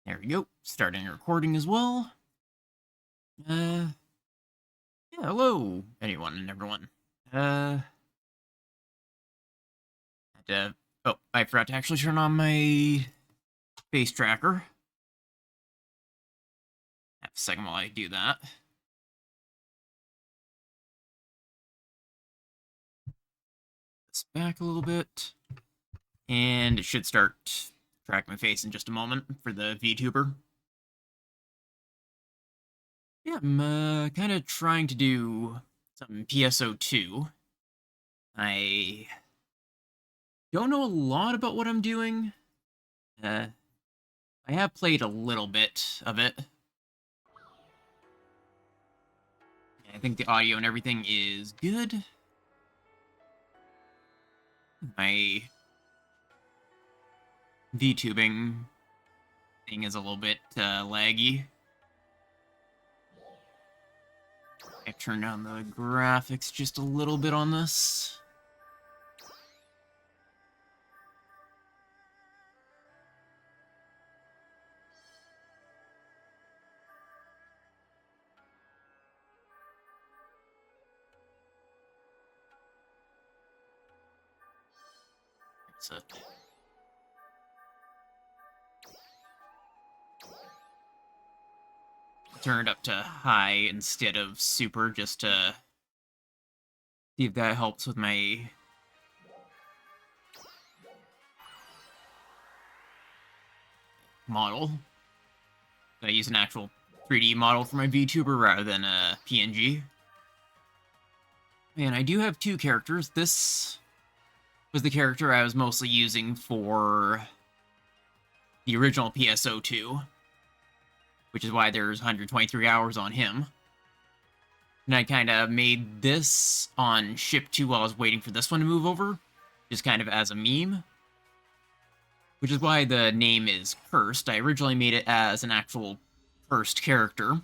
There we go. Starting recording as well. Yeah, hello, anyone and everyone. Uh, oh, I forgot to actually turn on my face tracker. Have a second while I do that. This back a little bit. And it should start tracking my face in just a moment for the VTuber. Yeah, I'm kind of trying to do some PSO2. I don't know a lot about what I'm doing. I have played a little bit of it. I think the audio and everything is good. My VTubing thing is a little bit laggy. I turned down the graphics just a little bit on this. That's it. Turn it up to high instead of super just to see if that helps with my model. I use an actual 3D model for my VTuber rather than a PNG. And I do have two characters. This was the character I was mostly using for the original PSO2, which is why there's 123 hours on him. And I kind of made this on ship 2 while I was waiting for this one to move over, just kind of as a meme. Which is why the name is Cursed. I originally made it as an actual cursed character.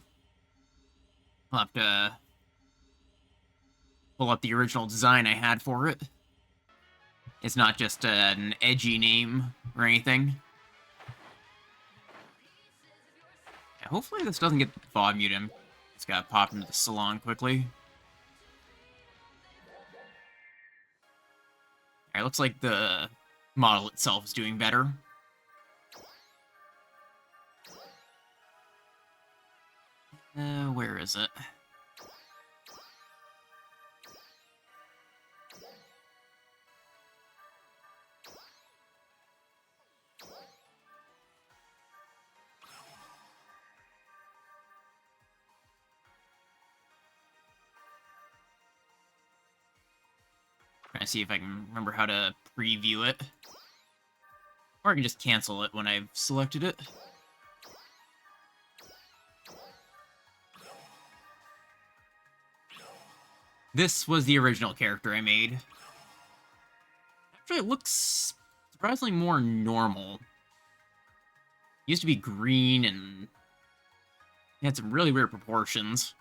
I'll have to pull up the original design I had for it. It's not just an edgy name or anything. Yeah, hopefully this doesn't get VOD muted. Just gotta pop into the salon quickly. Alright, looks like the model itself is doing better. Where is it? Trying to see if I can remember how to preview it. Or I can just cancel it when I've selected it. This was the original character I made. Actually, it looks surprisingly more normal. It used to be green and it had some really weird proportions.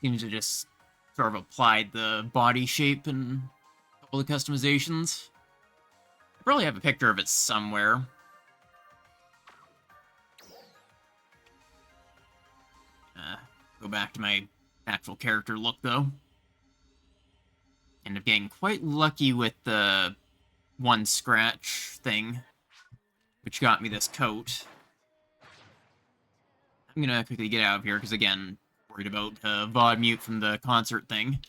Seems to just sort of applied the body shape and a couple of customizations. I probably have a picture of it somewhere. Go back to my actual character look, though. Ended up getting quite lucky with the one scratch thing, which got me this coat. I'm gonna quickly get out of here, because again, worried about VOD mute from the concert thing.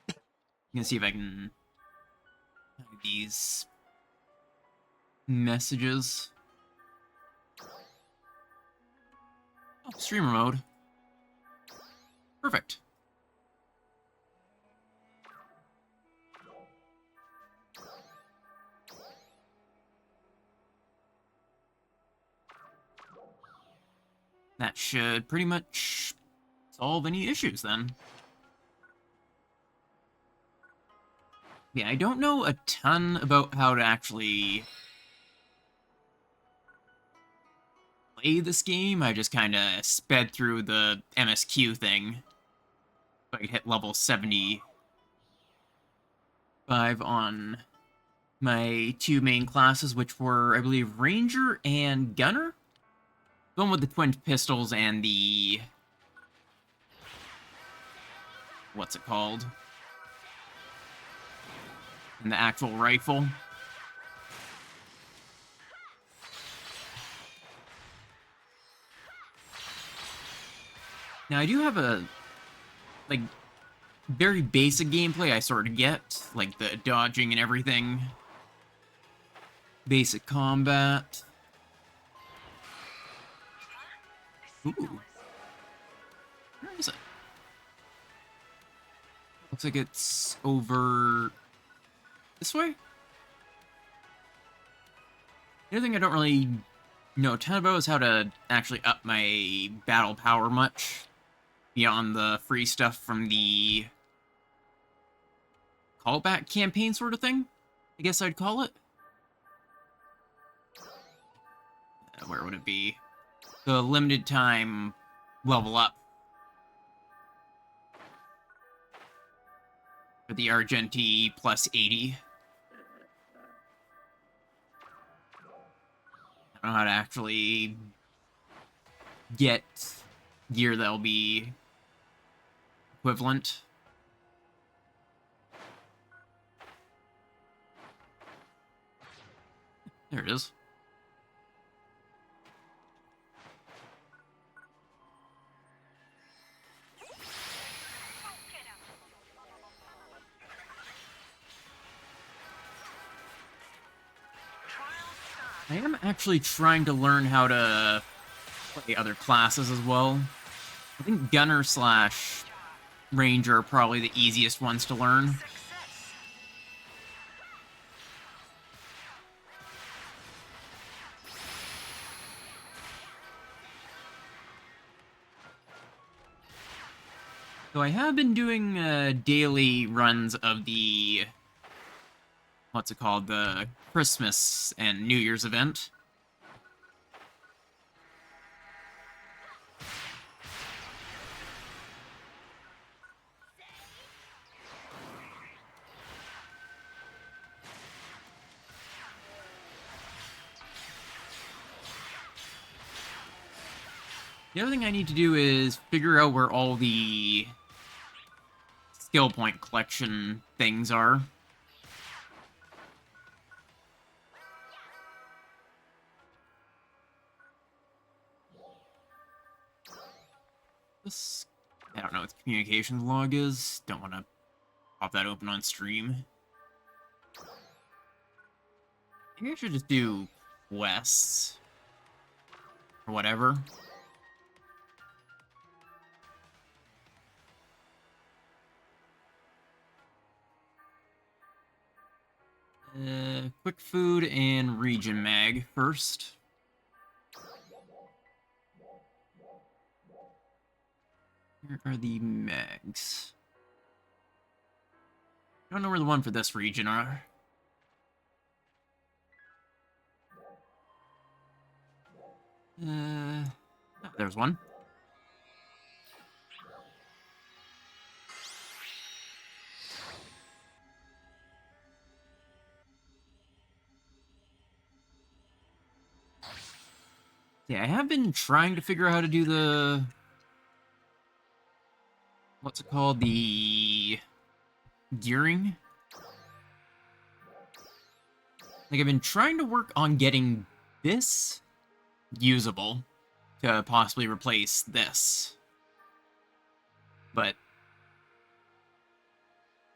I'm gonna see if I can hide these messages. Oh, streamer mode. Perfect. That should pretty much solve any issues then. Yeah, I don't know a ton about how to actually play this game. I just kind of sped through the MSQ thing. So I could hit level 70. 5 on my 2 main classes, which were, I believe, Ranger and Gunner. The one with the twin pistols and the... what's it called? And the actual rifle. Now, I do have a, like, very basic gameplay I sort of get, like the dodging and everything. Basic combat. Ooh. Where is it? Looks like it's over this way? The other thing I don't really know a ton about is how to actually up my battle power much beyond the free stuff from the callback campaign sort of thing, I guess I'd call it. Where would it be? The limited time level up for the Argenti plus 80. I don't know how to actually get gear that'll be equivalent. There it is. I am actually trying to learn how to play other classes as well. I think Gunner slash Ranger are probably the easiest ones to learn. So I have been doing daily runs of the, what's it called, the Christmas and New Year's event. The other thing I need to do is figure out where all the skill point collection things are. This, I don't know what the communications log is. Don't want to pop that open on stream. Maybe I should just do quests. Or whatever. Quick food and region mag first. Where are the mags? I don't know where the one for this region are. Oh, there's one. Yeah, I have been trying to figure out how to do the... what's it called? The... gearing? Like, I've been trying to work on getting this usable to possibly replace this. But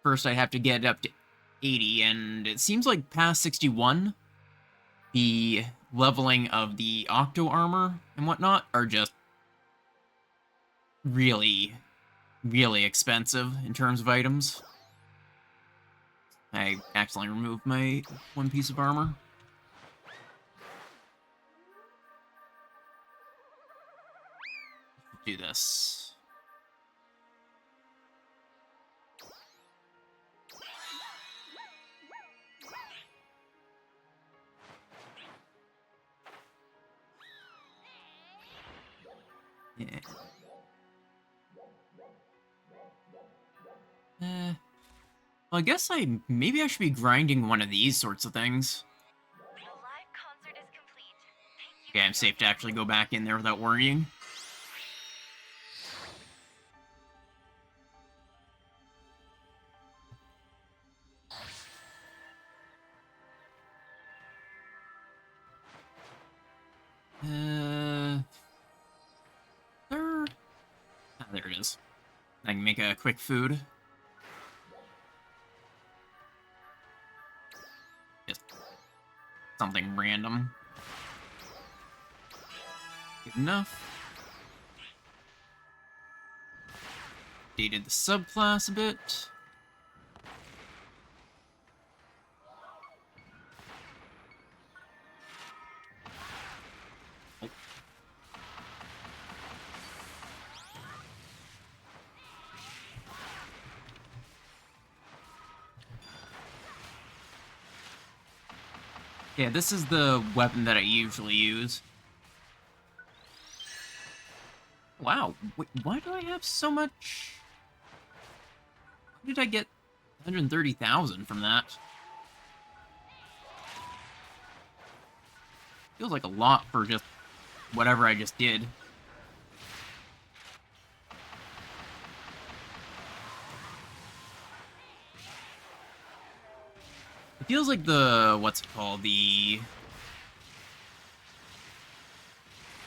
first I have to get it up to 80, and it seems like past 61, the leveling of the Octo Armor and whatnot are just really, really expensive in terms of items. I accidentally removed my one piece of armor. Do this. Yeah. Well, I guess maybe I should be grinding one of these sorts of things. The live concert is complete. Thank you. Okay, I'm safe to actually go back in there without worrying. There. Ah, there it is. I can make a quick food. Just something random. Good enough. Updated the subclass a bit. Oh. Yeah, this is the weapon that I usually use. Wow, wait, why do I have so much? How did I get 130,000 from that? Feels like a lot for just whatever I just did. It feels like what's it called? The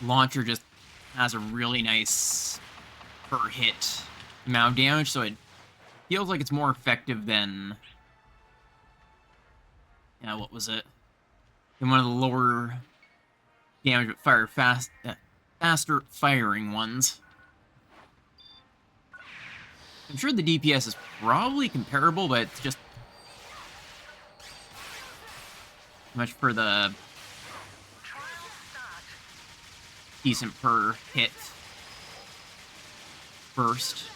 launcher just has a really nice per hit amount of damage, so it feels like it's more effective than... Yeah, what was it? Than one of the lower damage but faster firing ones. I'm sure the DPS is probably comparable, but it's just much for the decent per hit burst.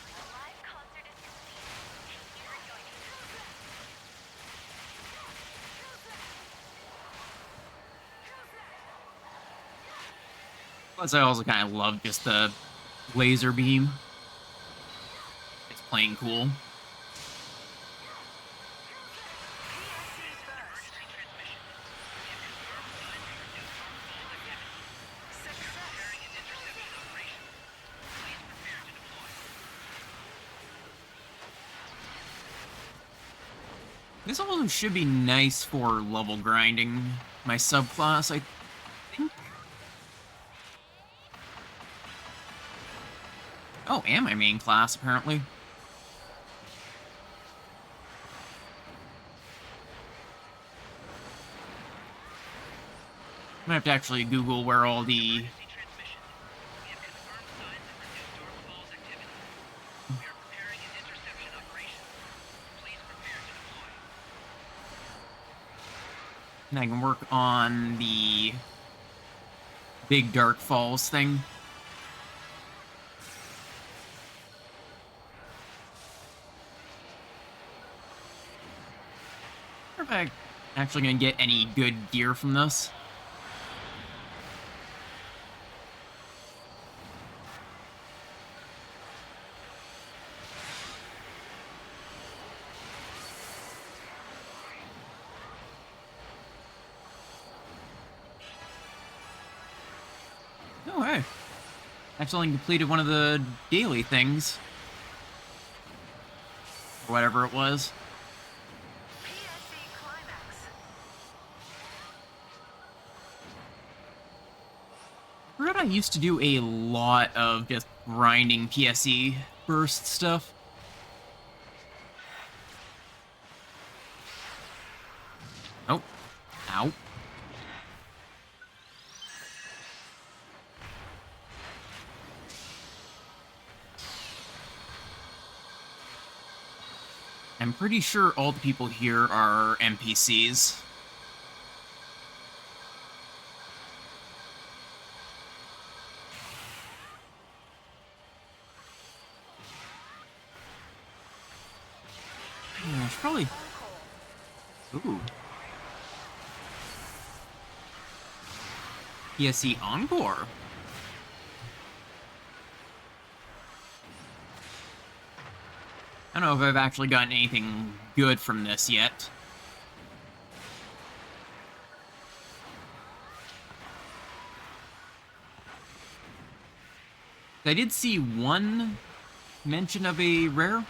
The live concert is complete. Thank you for joining Plus, I also kind of love just the laser beam. It's plain cool. This also should be nice for level grinding my subclass, I think. Oh, and my main class, apparently. I'm gonna have to actually Google where all the... And I can work on the Big Dark Falls thing. I wonder if I'm actually gonna get any good gear from this. Oh, hey. Actually completed one of the daily things. Or whatever it was. PSE Climax. I forgot I used to do a lot of just grinding PSE burst stuff. Oh. Ow. I'm pretty sure all the people here are NPCs. Yeah, I should probably... Ooh. PSE Encore. I don't know if I've actually gotten anything good from this yet. I did see one mention of a rare.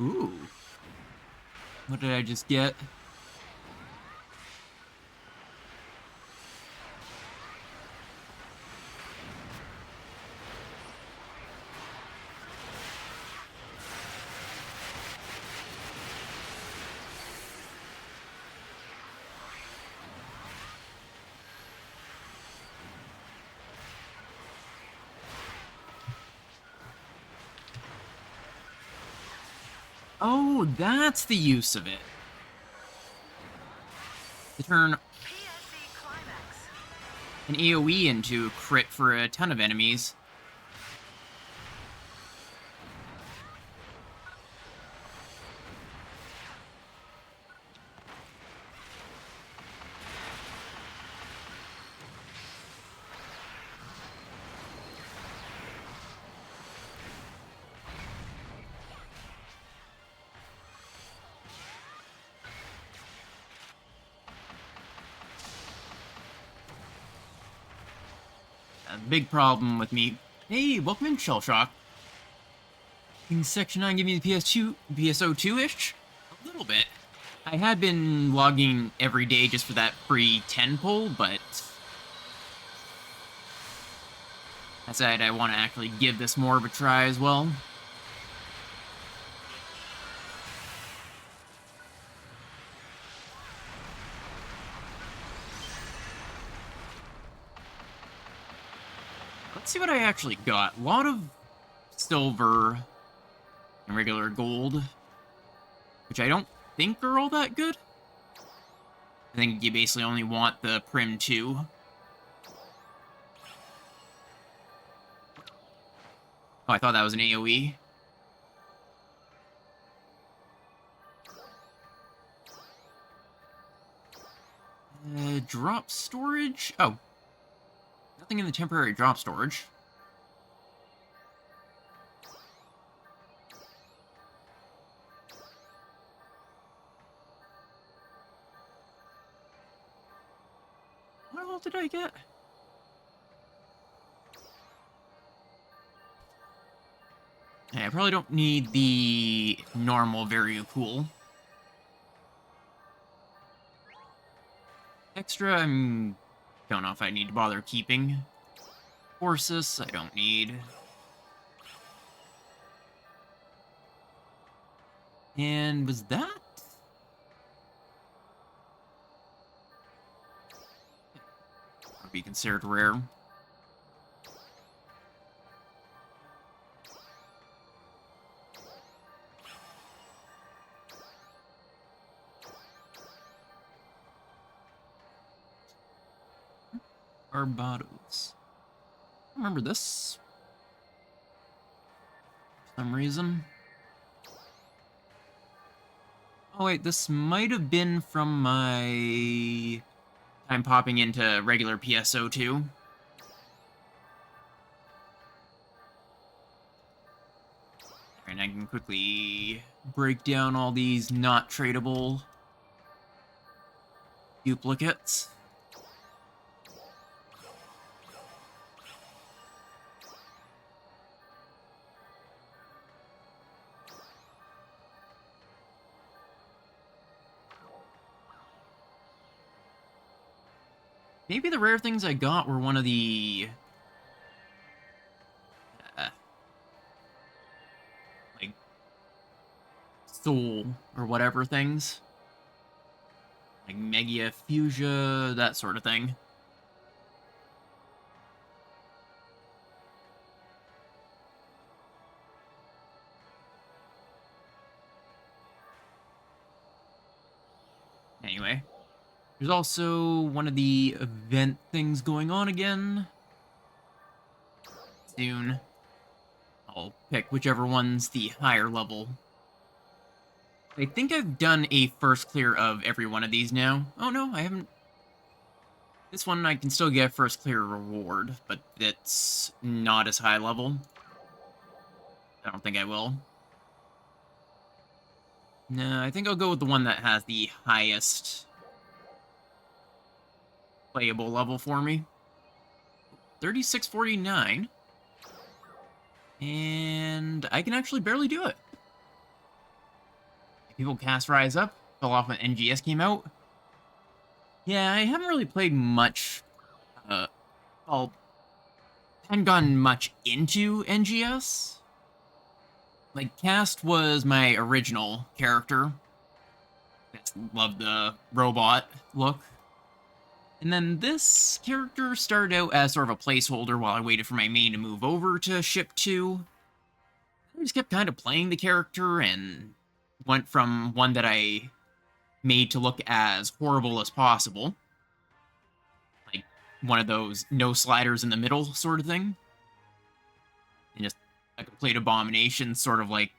Ooh. What did I just get? Oh, that's the use of it. To turn an AoE into a crit for a ton of enemies. A big problem with me. Hey, welcome in, Shell Shock. In Section 9 give me the PSO2-ish? A little bit. I had been logging every day just for that free 10 pull, but that said, I want to actually give this more of a try as well. Let's see what I actually got. A lot of silver and regular gold, which I don't think are all that good. I think you basically only want the Prim 2. Oh, I thought that was an AoE. Drop storage? Oh. Nothing in the temporary drop storage. What all did I get? Yeah, I probably don't need the normal very cool. Extra, don't know if I need to bother keeping. Forces, I don't need. And was that? Would be considered rare. Barbados. I remember this. For some reason. Oh wait, this might have been from my time popping into regular PSO2. And I can quickly break down all these not tradable duplicates. Maybe the rare things I got were one of the like soul or whatever things. Like Megia Fuchsia, that sort of thing. Anyway, There's also one of the event things going on again. Soon. I'll pick whichever one's the higher level. I think I've done a first clear of every one of these now. Oh no, I haven't. This one I can still get first clear reward, but it's not as high level. I don't think I will. No, I think I'll go with the one that has the highest playable level for me. 3649. And I can actually barely do it. People cast Rise Up, fell off when NGS came out. Yeah, I haven't really played much, well, haven't gone much into NGS. Like, Cast was my original character. Just loved the robot look. And then this character started out as sort of a placeholder while I waited for my main to move over to Ship 2. I just kept kind of playing the character and went from one that I made to look as horrible as possible. Like one of those no sliders in the middle sort of thing. And just a complete abomination, sort of like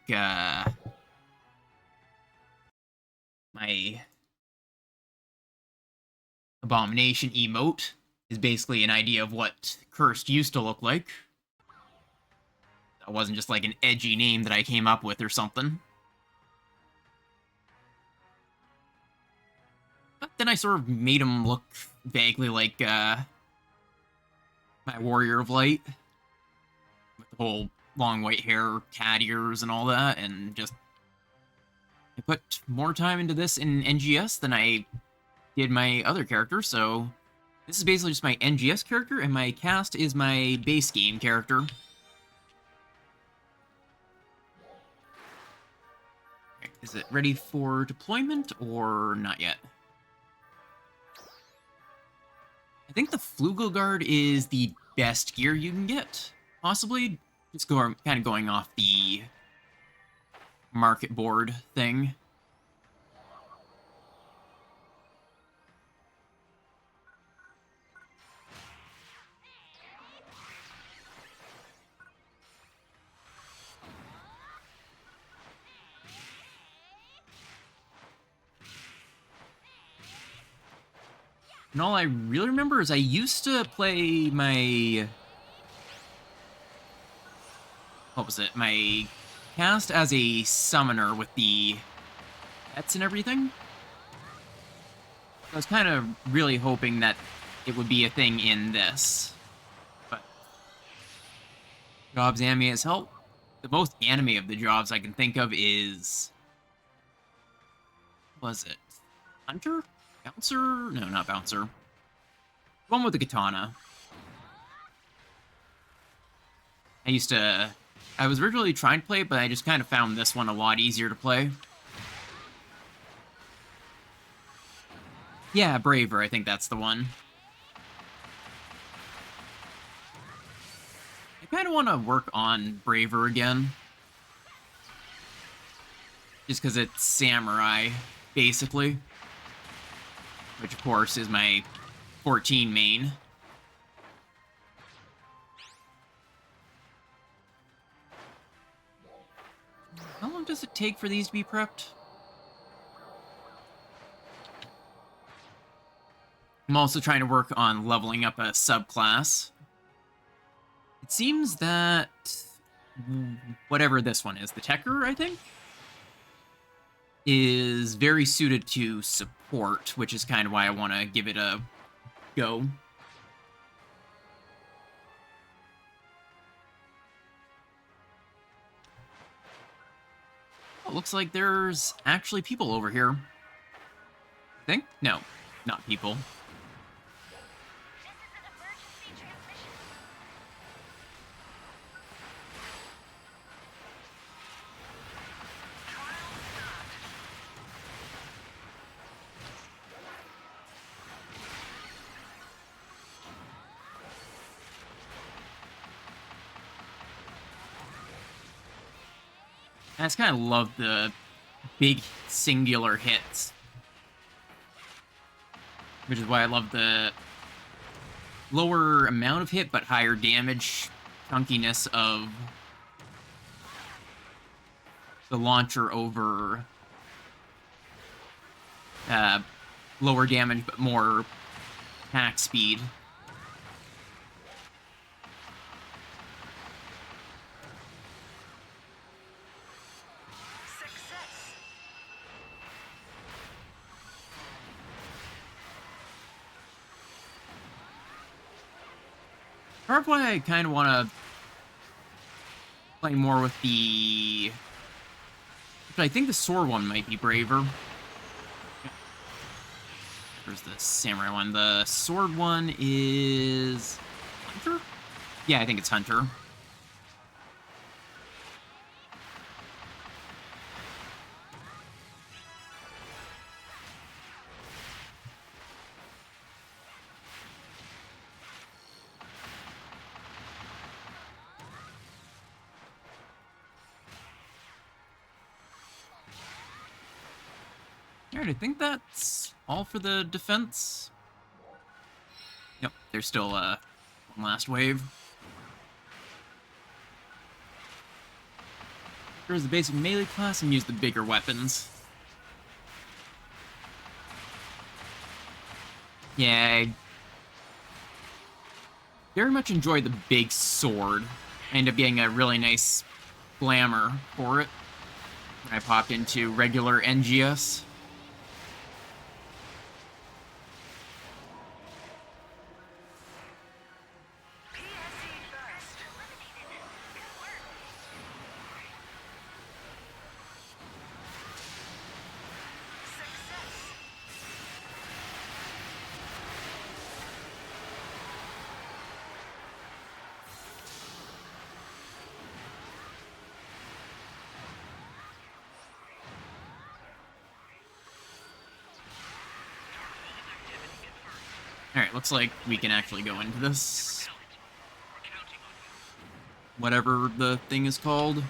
my abomination emote is basically an idea of what Cursed used to look like. That wasn't just like an edgy name that I came up with or something. But then I sort of made him look vaguely like my Warrior of Light. With the whole long white hair, cat ears, and all that, and just I put more time into this in NGS than I did my other character, so this is basically just my NGS character, and my cast is my base game character. Is it ready for deployment, or not yet? I think the Flugelguard is the best gear you can get. Possibly just kind of going off the market board thing. And all I really remember is I used to play my... What was it? My cast as a summoner with the pets and everything. I was kind of really hoping that it would be a thing in this. But jobs anime has helped. The most anime of the jobs I can think of is... Was it Hunter? Bouncer? No, not Bouncer. The one with the katana. I was originally trying to play it, but I just kind of found this one a lot easier to play. Yeah, Braver, I think that's the one. I kind of want to work on Braver again. Just because it's samurai, basically. Which, of course, is my 14 main. How long does it take for these to be prepped? I'm also trying to work on leveling up a subclass. It seems that whatever this one is, the Techer, I think, is very suited to support, which is kind of why I want to give it a go. Oh, looks like there's actually people over here. Think? No, not people. I just kind of love the big singular hits. which is why I love the lower amount of hit but higher damage chunkiness of the launcher over lower damage but more attack speed. Part of why I kind of want to play more with the... I think the sword one might be braver. Where's the samurai one? The sword one is... Hunter? Yeah, I think it's Hunter. Alright, I think that's all for the defense. Yep, there's still one last wave. Here's the basic melee class and use the bigger weapons. Yeah, I very much enjoyed the big sword. I ended up getting a really nice glamour for it. I popped into regular NGS. Alright, looks like we can actually go into this. Whatever the thing is called.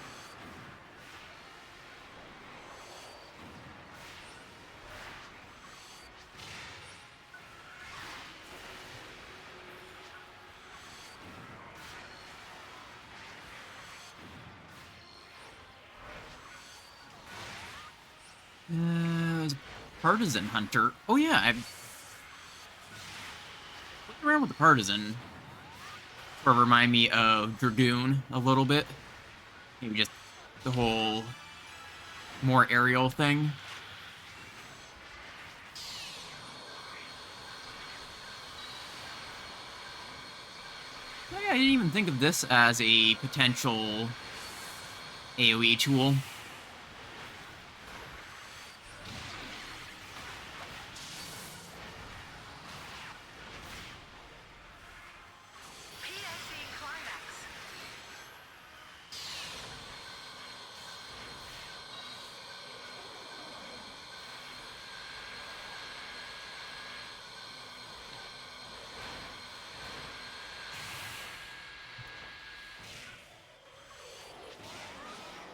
Partisan Hunter. Oh yeah, I've looked around with the Partisan. Sort of remind me of Dragoon a little bit. Maybe just the whole more aerial thing. Oh yeah, I didn't even think of this as a potential AoE tool.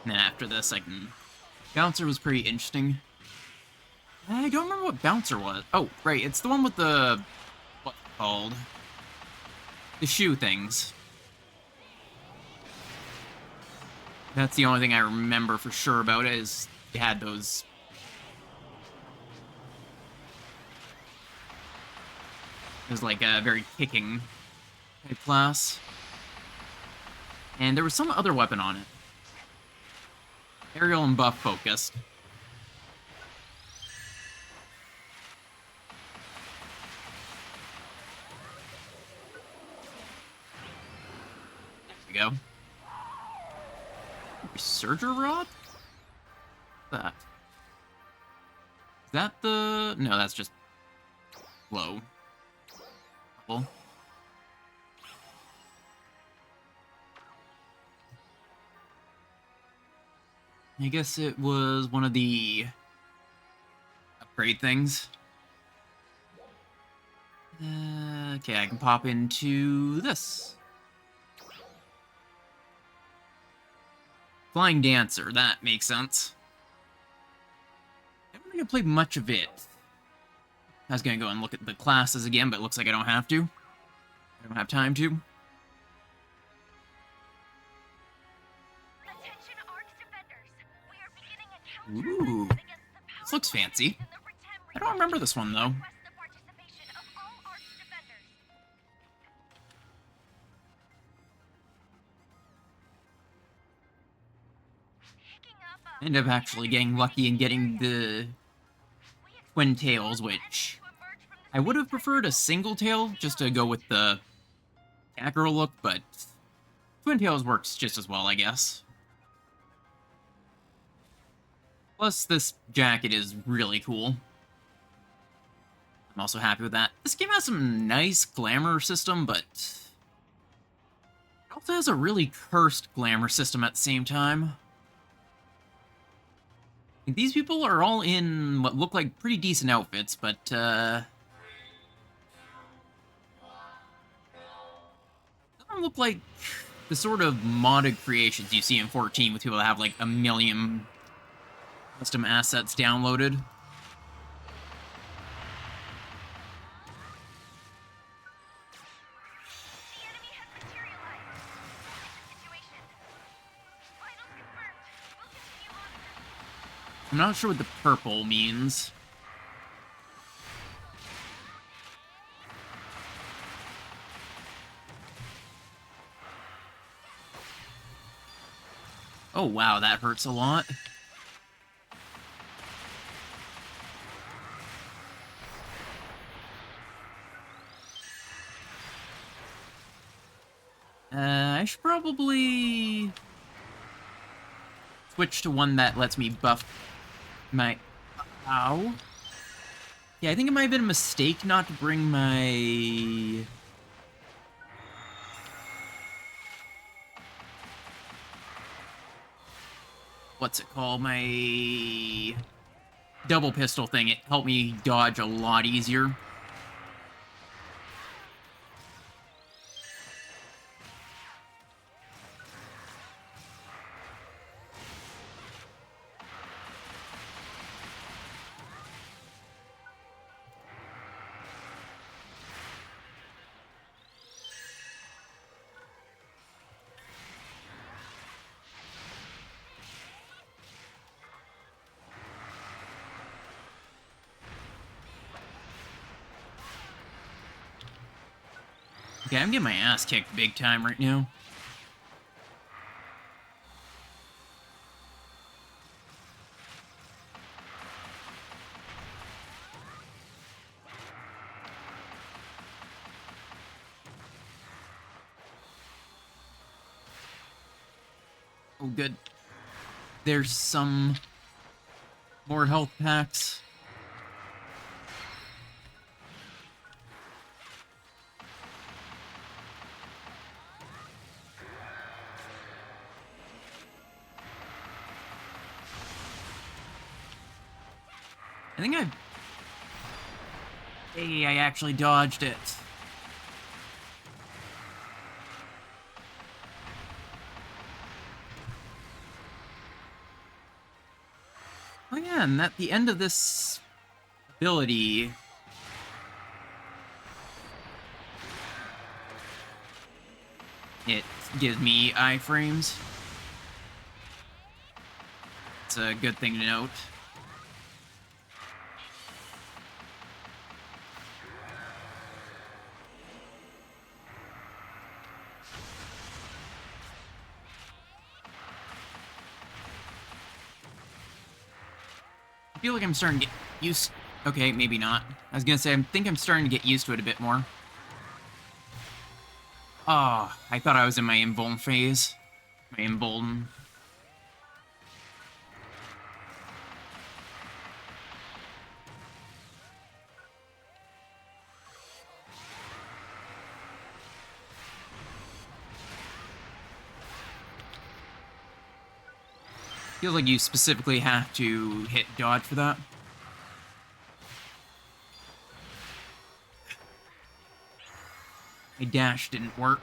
And then after this, I can... Bouncer was pretty interesting. I don't remember what Bouncer was. Oh, right, it's the one with the... What's it called? The shoe things. That's the only thing I remember for sure about it, is it had those... It was like a very kicking type class. And there was some other weapon on it. Aerial and buff focused. There we go. Resurger Rod? What's that? Is that the... No, that's just... low. Level. I guess it was one of the upgrade things. Okay, I can pop into this. Flying Dancer, that makes sense. I don't think I played much of it. I was gonna go and look at the classes again, but it looks like I don't have to. I don't have time to. Attention Arch defenders. We are beginning a counter Ooh, against the this looks powerful fancy. enemies in the Retem I don't remember this one, though. Request the participation of all Arch defenders. Picking up I ended up actually getting lucky and getting the twin tails, which I would have preferred a single tail just to go with the Catgirl look, but twin tails works just as well, I guess. Plus, this jacket is really cool. I'm also happy with that. This game has some nice glamour system, but it also has a really cursed glamour system at the same time. These people are all in what look like pretty decent outfits, but, doesn't look like the sort of modded creations you see in 14 with people that have, like, a million custom assets downloaded. The enemy has materialized. What is the situation? Vitals confirmed. We'll continue on. I'm not sure what the purple means. Oh wow, that hurts a lot. I should probably switch to one that lets me buff my... Ow. Yeah, I think it might have been a mistake not to bring my... What's it called? My double pistol thing. It helped me dodge a lot easier. Okay, I'm getting my ass kicked big time right now. Oh, good. There's some more health packs. I think Hey, I actually dodged it. Oh yeah, and at the end of this ability... It gives me iframes. It's a good thing to note. I feel like I'm starting to get used... Okay, maybe not. I was gonna say, I think I'm starting to get used to it a bit more. Oh, I thought I was in my embolden phase. My embolden. Feels like you specifically have to hit dodge for that. My dash didn't work.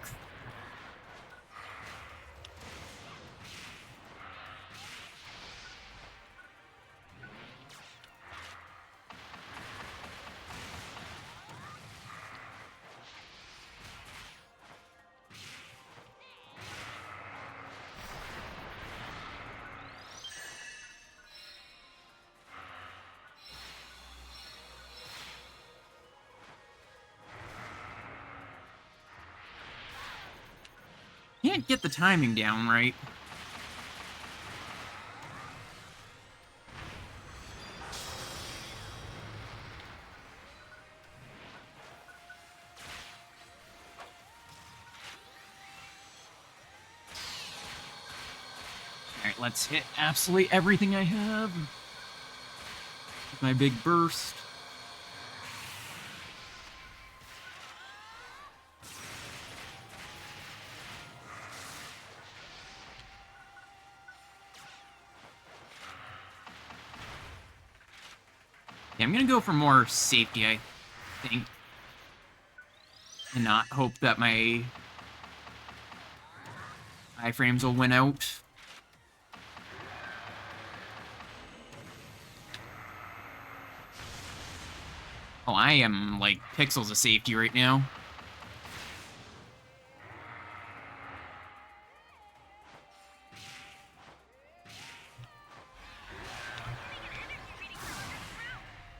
can't get the timing down right. Alright, let's hit absolutely everything I have. My big burst. Yeah, I'm gonna go for more safety, I think. And not hope that my iframes will win out. Oh, I am, like, pixels of safety right now.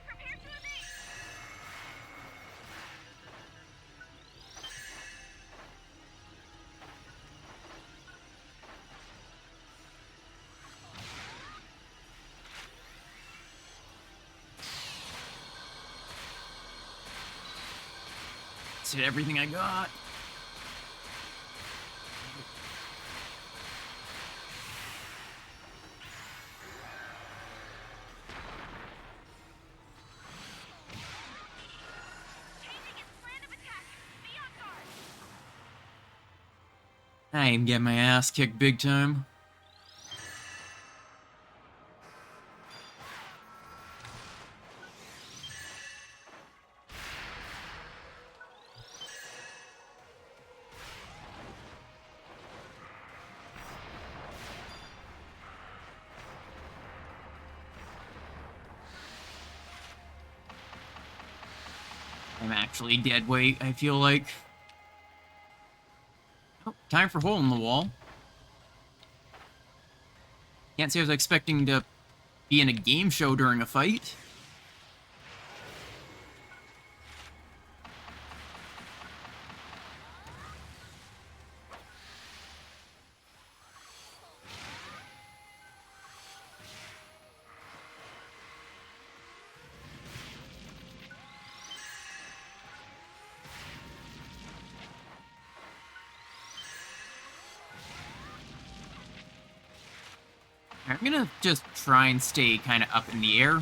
Prepare to evade! Let's hit everything I got. Changing its plan of attack. Be on guard. I am getting my ass kicked big time. I'm actually dead weight, I feel like. Oh, time for hole in the wall. Can't say I was expecting to be in a game show during a fight. I'm gonna just try and stay kind of up in the air.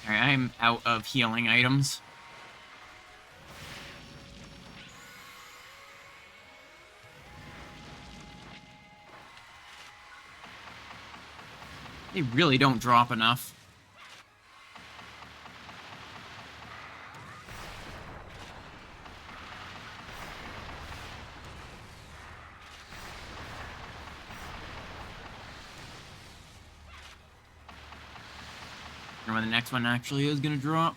Alright, I'm out of healing items. They really don't drop enough. I wonder when the next one actually is gonna drop.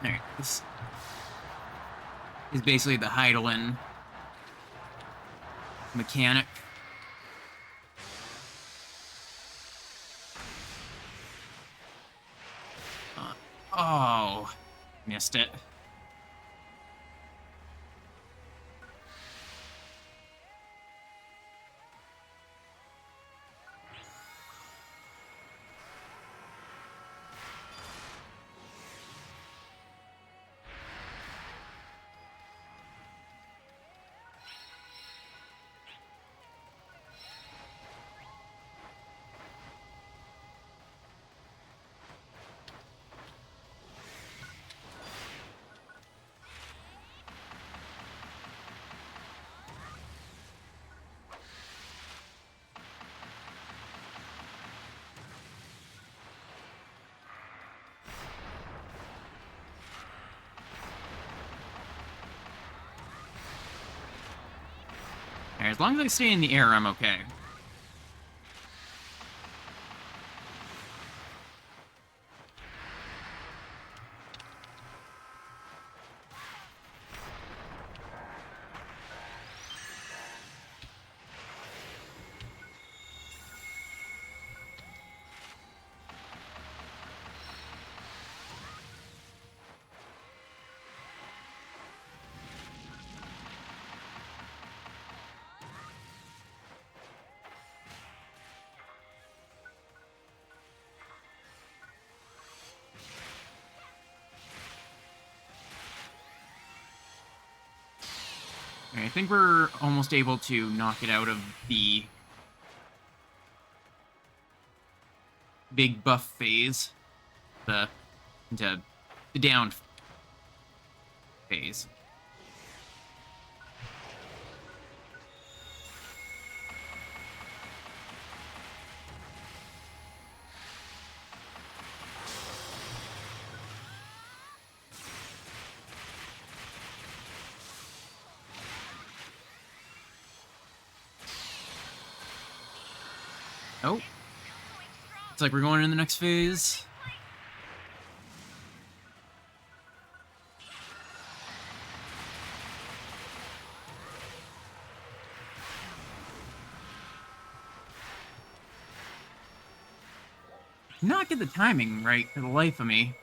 Alright, this is basically the Heidelin mechanic. Oh, missed it. Alright, as long as I stay in the air, I'm okay. I think we're almost able to knock it out of the big buff phase, into the down phase. Oh. It's like we're going in the next phase. Not get the timing right for the life of me.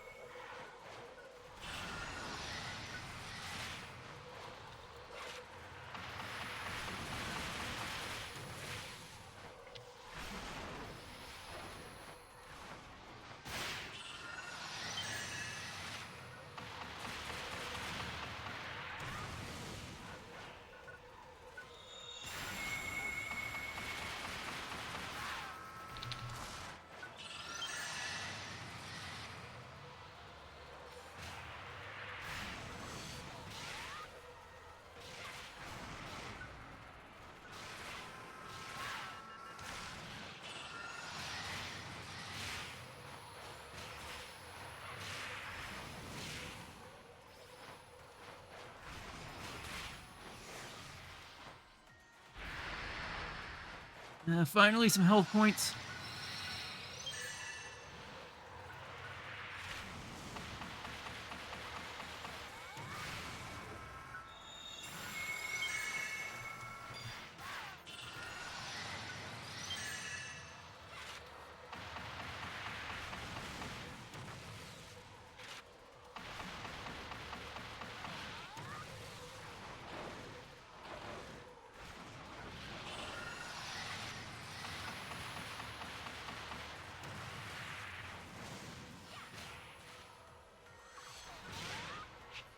Finally, some health points.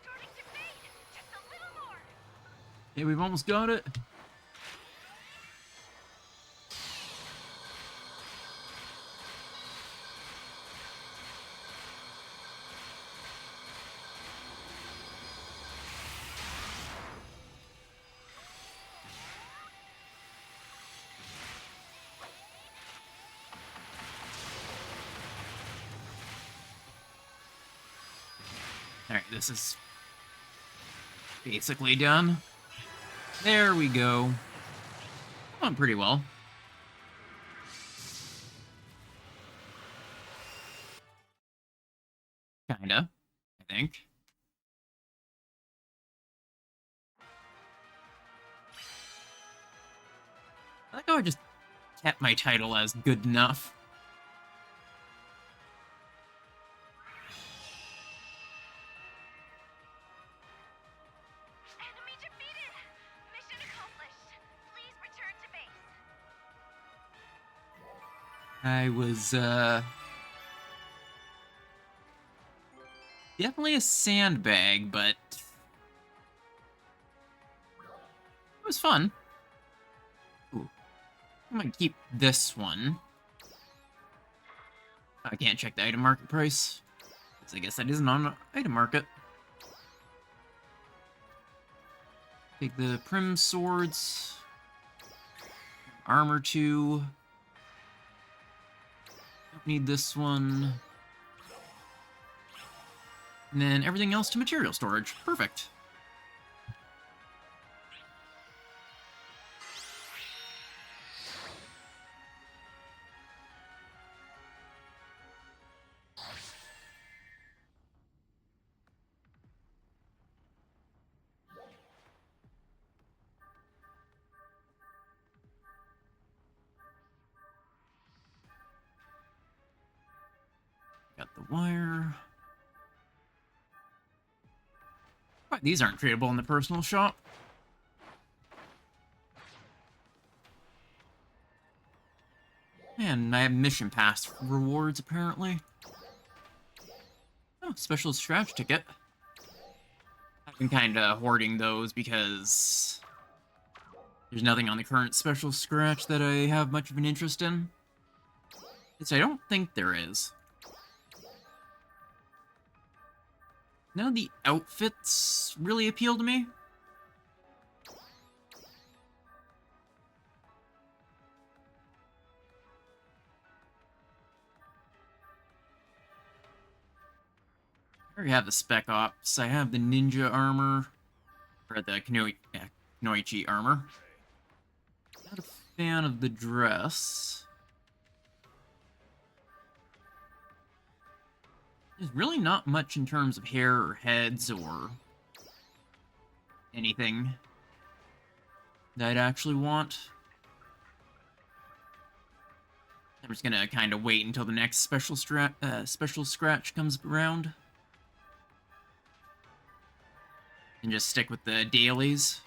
Starting to fade. Just a little more. Yeah, we've almost got it. Alright, this is basically done. There we go. Going pretty well. Kinda, I think. I like how I just kept my title as good enough. Enemy defeated. Mission accomplished. Please return to base. I was, definitely a sandbag, but it was fun. Ooh. I'm gonna keep this one. I can't check the item market price, because I guess that isn't on item market. Take the Prim Swords. Armor 2. Don't need this one. And then everything else to material storage. Perfect. wire. But these aren't tradable in the personal shop. And I have mission pass rewards, apparently. Oh, special scratch ticket. I've been kind of hoarding those because there's nothing on the current special scratch that I have much of an interest in. Which I don't think there is. None of the outfits really appeal to me. I already have the Spec Ops. I have the Ninja armor. Or the Kunoichi armor. Not a fan of the dress. There's really not much in terms of hair or heads or anything that I'd actually want. I'm just gonna kind of wait until the next special scratch comes around. And just stick with the dailies.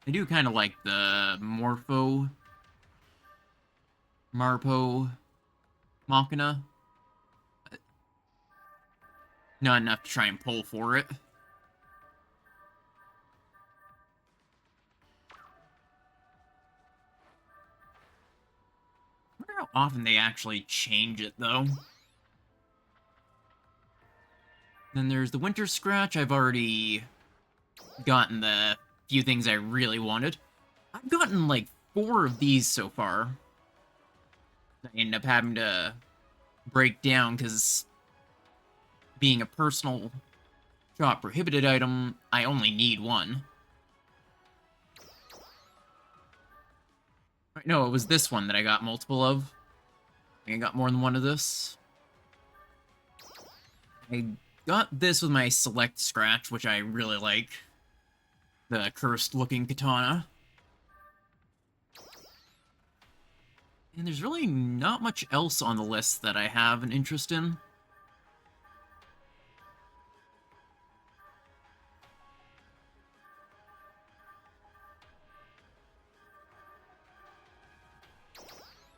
I do kind of like the Marpo Machina. But not enough to try and pull for it. I wonder how often they actually change it, though. Then there's the Winter Scratch. I've already gotten the few things I really wanted. I've gotten like 4 of these so far. I ended up having to break down because being a personal shop prohibited item, I only need 1. No, it was this one that I got multiple of. I think I got more than 1 of this. I got this with my select scratch, which I really like. The cursed-looking katana. And there's really not much else on the list that I have an interest in.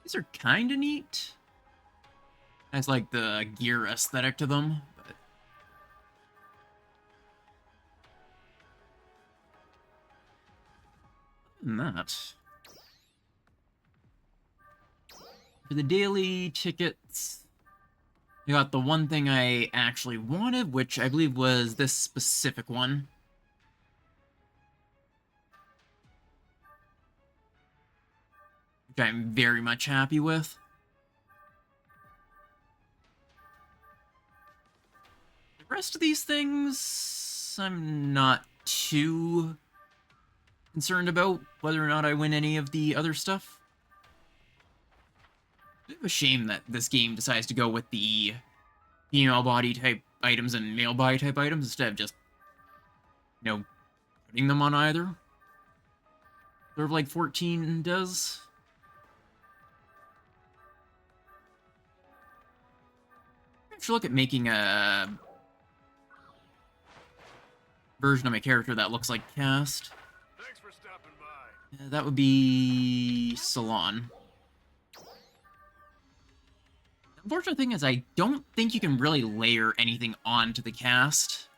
These are kind of neat. Has like the gear aesthetic to them, but other than that, for the daily tickets, I got the one thing I actually wanted, which I believe was this specific one. Which I'm very much happy with. The rest of these things, I'm not too concerned about whether or not I win any of the other stuff. Bit of a shame that this game decides to go with the female body type items and male body type items instead of just, you know, putting them on either. Sort of like 14 does. I should look at making a version of my character that looks like Cast. Thanks for stopping by. That would be Salon. The unfortunate thing is I don't think you can really layer anything onto the Cast.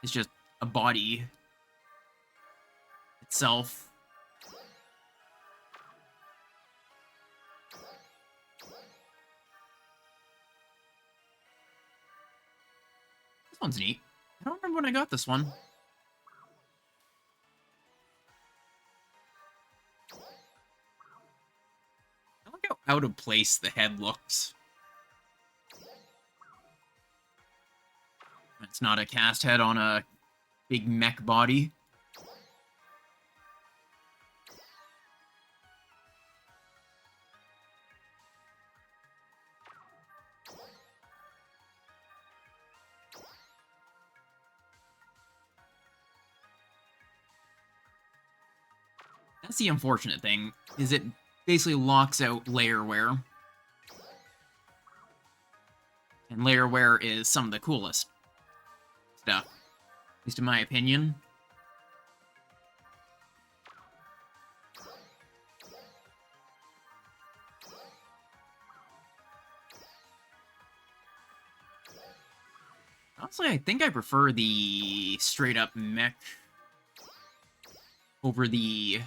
It's just a body itself. This one's neat. I don't remember when I got this one. I like how out of place the head looks. It's not a cast head on a big mech body. That's the unfortunate thing, is it basically locks out layer wear. And layer wear is some of the coolest stuff, at least in my opinion. Honestly, I think I prefer the straight-up mech over the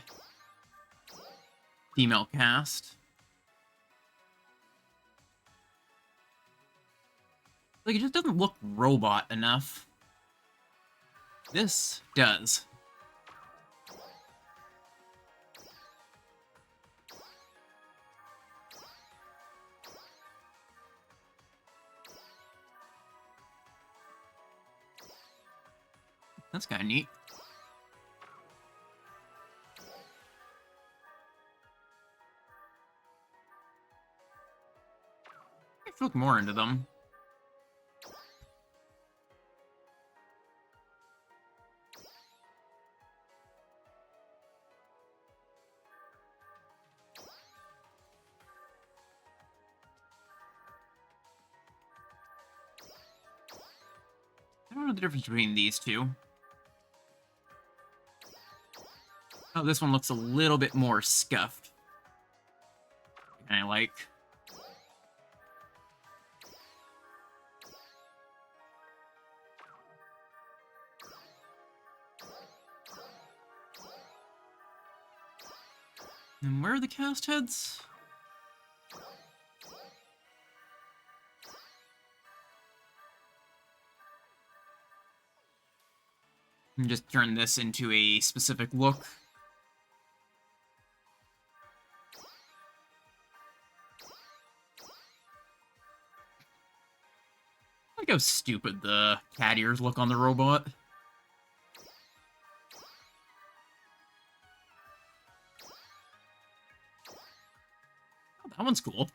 female cast. Like, it just doesn't look robot enough. This does. That's kind of neat. I should look more into them. I don't know the difference between these two. Oh, this one looks a little bit more scuffed. I like. And where are the cast heads? And just turn this into a specific look. I like how stupid the cat ears look on the robot. Oh, that one's cool.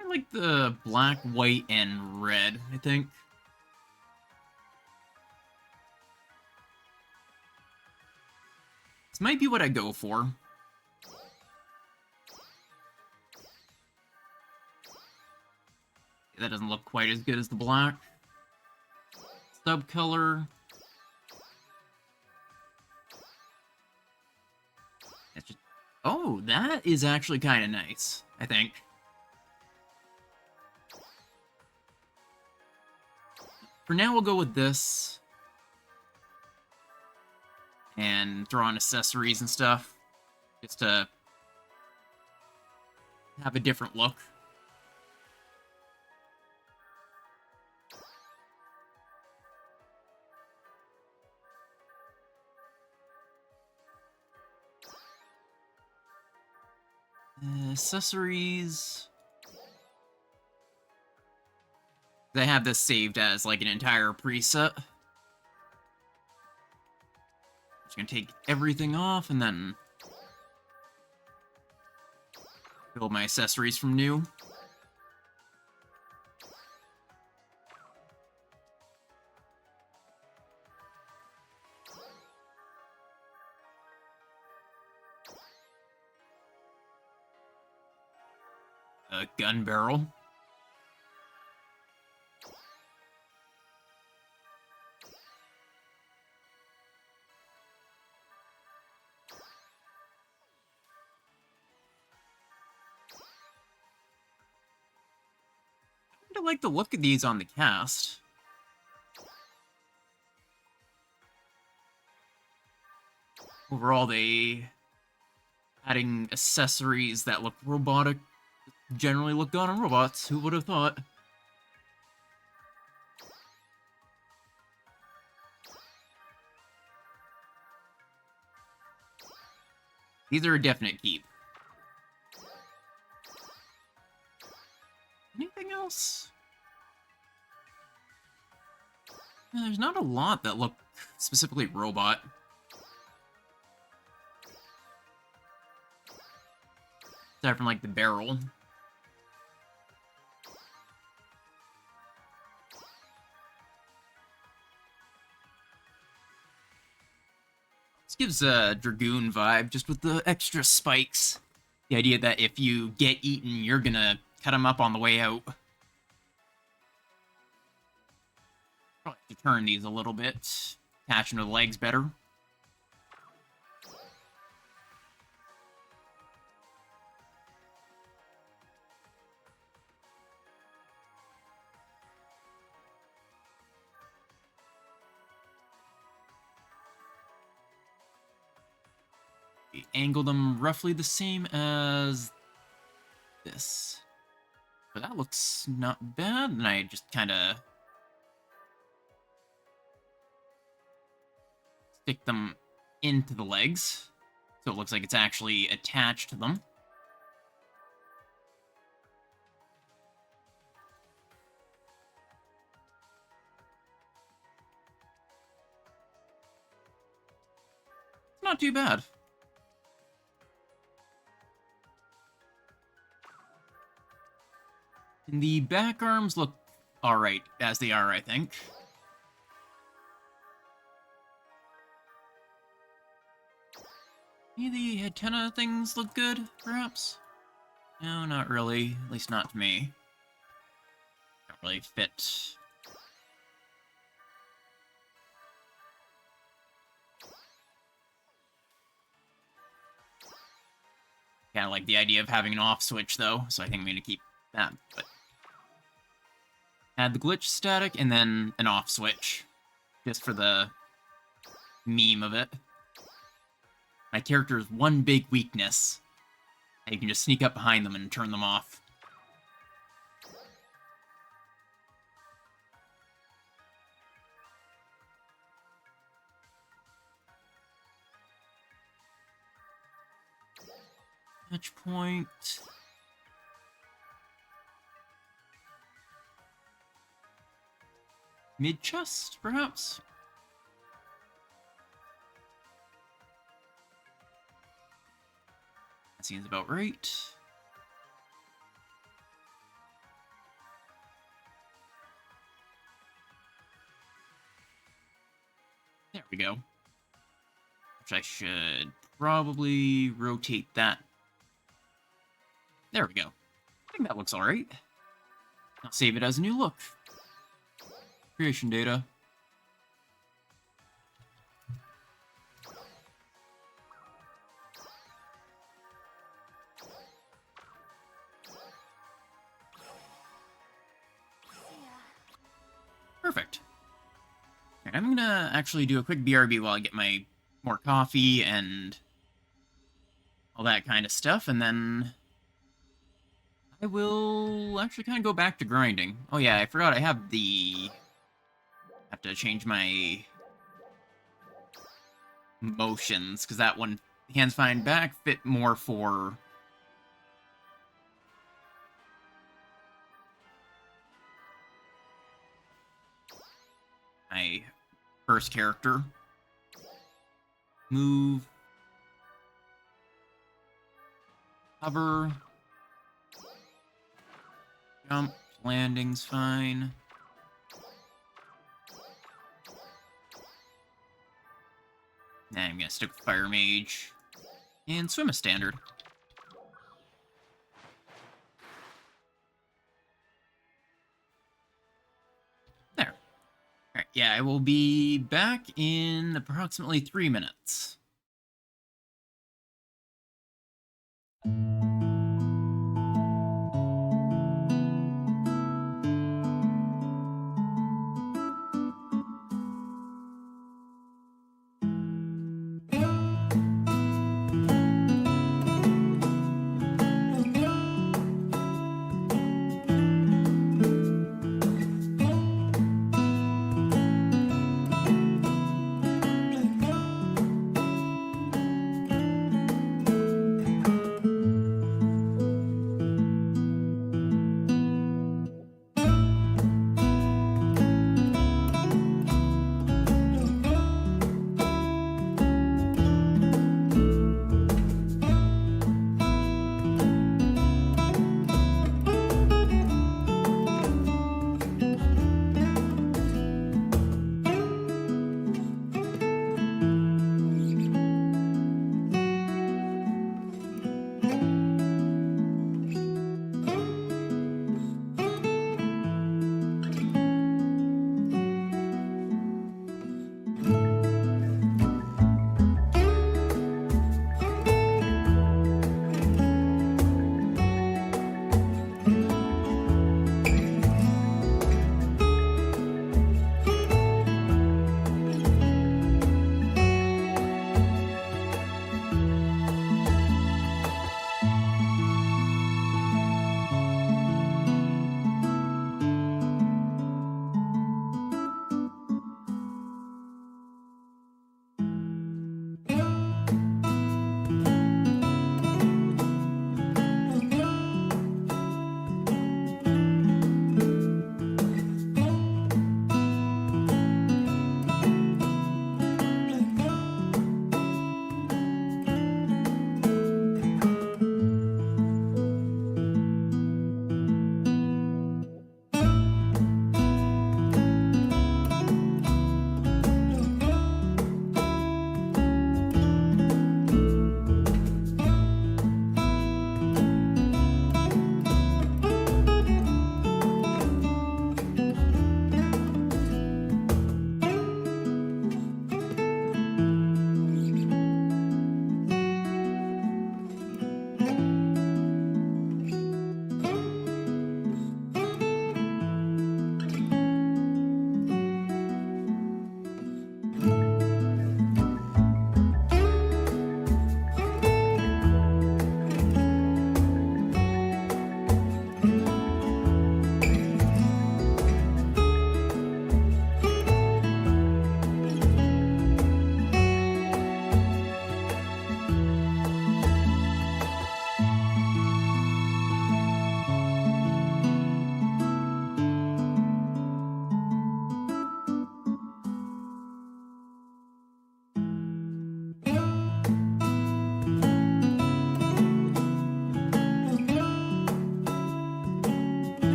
I like the black, white, and red, I think. This might be what I go for. That doesn't look quite as good as the black. Subcolor. That's just... Oh, that is actually kind of nice, I think. For now, we'll go with this. And throw on accessories and stuff. Just to have a different look. Accessories. I have this saved as like an entire preset. Just gonna take everything off and then build my accessories from new. A gun barrel. I like the look of these on the cast. Overall, they adding accessories that look robotic generally look good on robots. Who would have thought? These are a definite keep. Anything else? There's not a lot that look specifically robot. Aside from, like, the barrel. This gives a Dragoon vibe, just with the extra spikes. The idea that if you get eaten, you're gonna cut them up on the way out. Probably have to turn these a little bit. Attach them to the legs better. Angle them roughly the same as this. But that looks not bad, and I just kind of stick them into the legs, so it looks like it's actually attached to them. It's not too bad. And the back arms look alright, as they are, I think. Any of the antenna things look good, perhaps? No, not really. At least not to me. Don't really fit. Kind of like the idea of having an off switch, though, so I think I'm going to keep that, but add the glitch static and then an off switch, just for the meme of it. My character's one big weakness. And you can just sneak up behind them and turn them off. Touch point. Mid-chest, perhaps? That seems about right. There we go. Which I should probably rotate that. There we go. I think that looks alright. I'll save it as a new look. Creation data. Perfect. Alright, I'm gonna actually do a quick BRB while I get my more coffee and all that kind of stuff, and then I will actually kind of go back to grinding. Oh yeah, I forgot I have the... have to change my motions, because that one, hands fine back, fit more for my first character. Move. Hover. Jump. Landing's fine. Nah, I'm gonna stick with Fire Mage. And swim a standard. There. Alright, yeah, I will be back in approximately 3 minutes.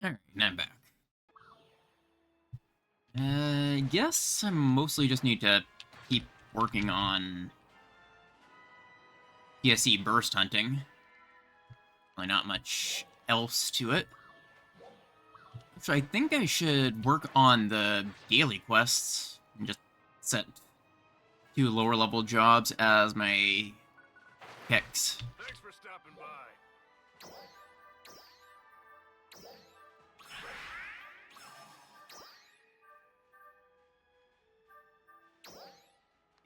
Alright, now I'm back. I guess I mostly just need to keep working on PSE burst hunting. Really not much else to it. So I think I should work on the daily quests and just set 2 lower level jobs as my picks. Thanks for stopping by.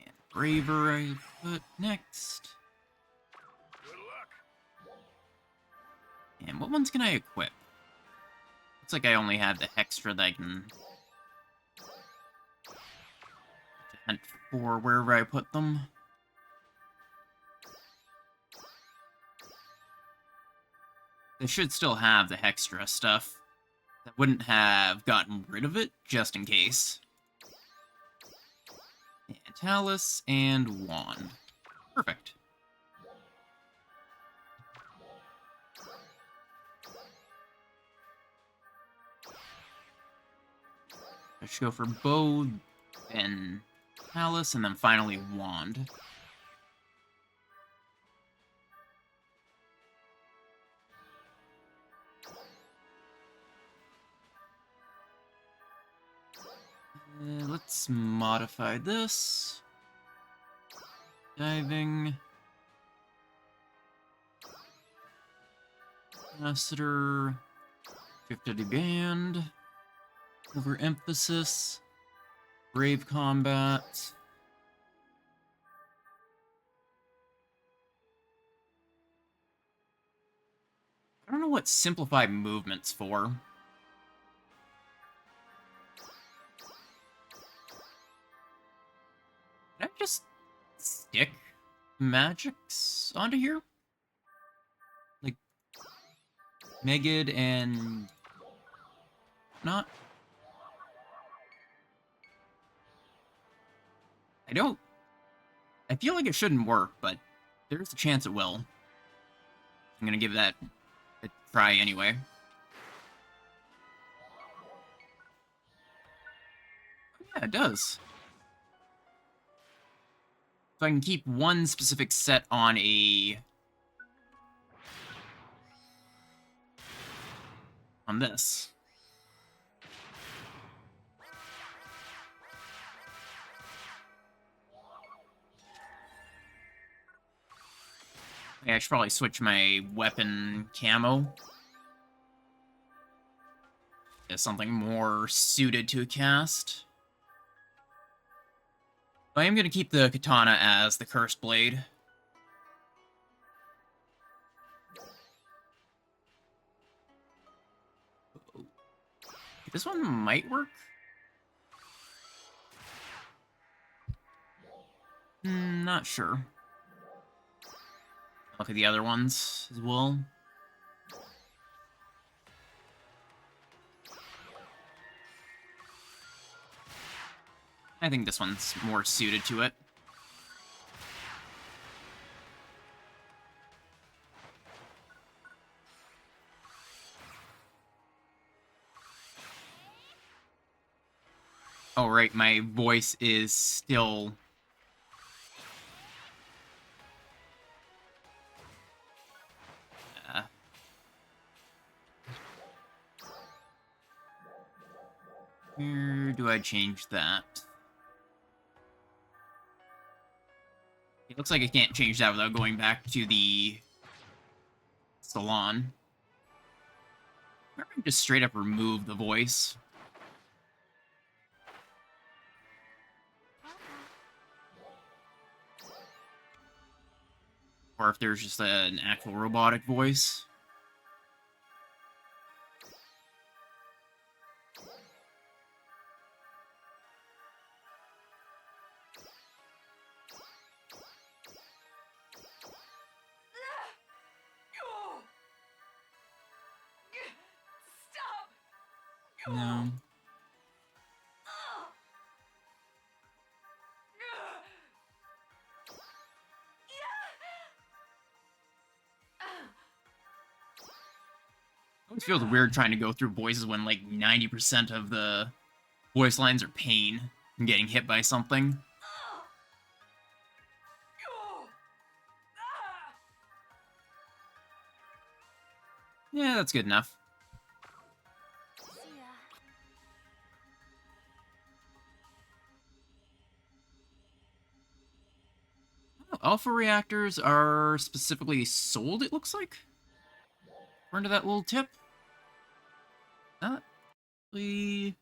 And Braver I put next. Good luck. And what ones can I equip? Looks like I only have the Hextra that I can hunt for wherever I put them. They should still have the Hextra stuff. I wouldn't have gotten rid of it, just in case. And Talus and Wand. Perfect. I should go for Bow, then Talus, and then finally Wand. Let's modify this. Diving. Capacitor. Shifted band. Overemphasis. Brave combat. I don't know what simplify movement's for. Did I just stick magics onto here? Like, Megid and... not? I feel like it shouldn't work, but there's a chance it will. I'm gonna give that a try anyway. Yeah, it does. So I can keep one specific set on this. Yeah, I should probably switch my weapon camo to something more suited to a cast. I am going to keep the katana as the cursed blade. This one might work. Not sure. Look at the other ones as well. I think this one's more suited to it. Oh, right, my voice is still... where do I change that? It looks like I can't change that without going back to the salon. Or I just straight up remove the voice. Or if there's just an actual robotic voice. Stop! No. It feels weird trying to go through voices when like 90% of the voice lines are pain and getting hit by something. Yeah, that's good enough. See ya. Oh, alpha reactors are specifically sold, it looks like. According to that little tip. Not really.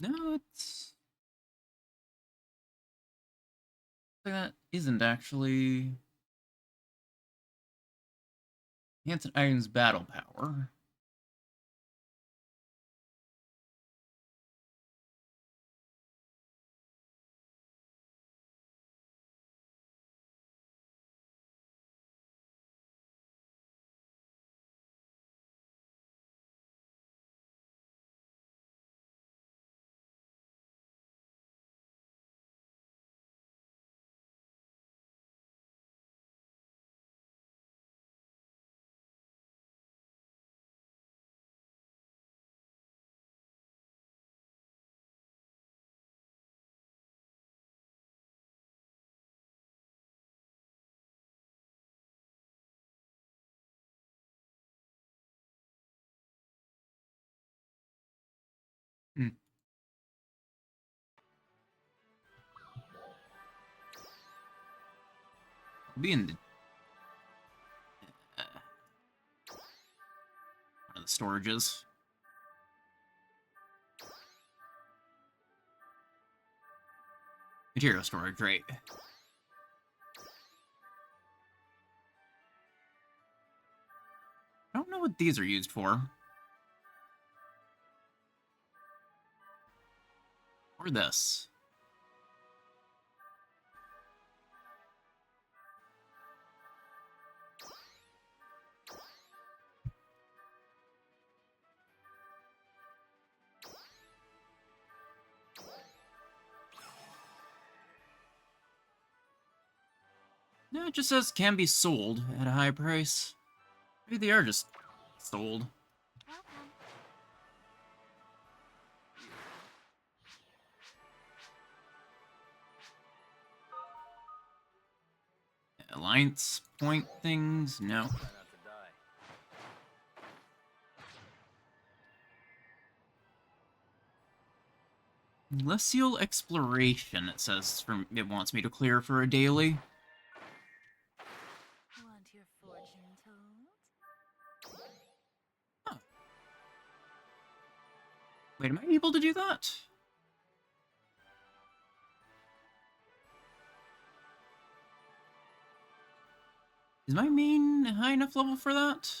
No, it's... that isn't actually... Enhanced Iron's battle power. Hmm. I'll be in the... one of the storages. Material storage, right. I don't know what these are used for. Or this. No, it just says can be sold at a high price. Maybe they are just sold. Welcome. Alliance point things? No. Try not to die. Celestial Exploration, it says it wants me to clear for a daily. Want your fortune told? Huh. Wait, am I able to do that? Is my main high enough level for that?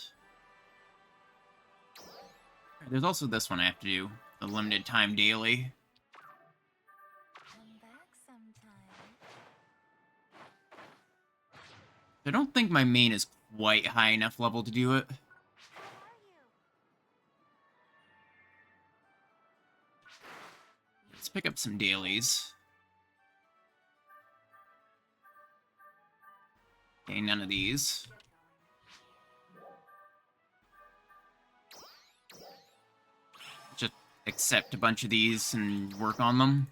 There's also this one I have to do. The limited time daily. Come back sometime. I don't think my main is quite high enough level to do it. How are you? Let's pick up some dailies. Okay, none of these. Just accept a bunch of these and work on them.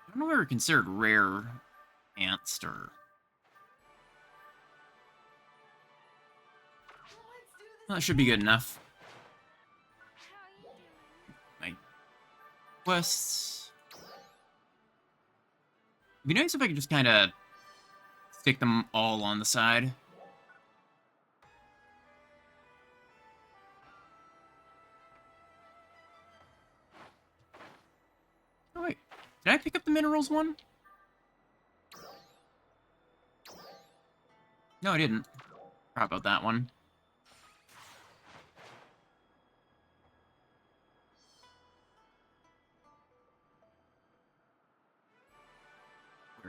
I don't know if they're considered rare ants or... Well, that should be good enough. How you doing? My quests... It'd be nice if I could just kind of stick them all on the side. Oh wait, did I pick up the minerals one? No, I didn't. Forgot about that one.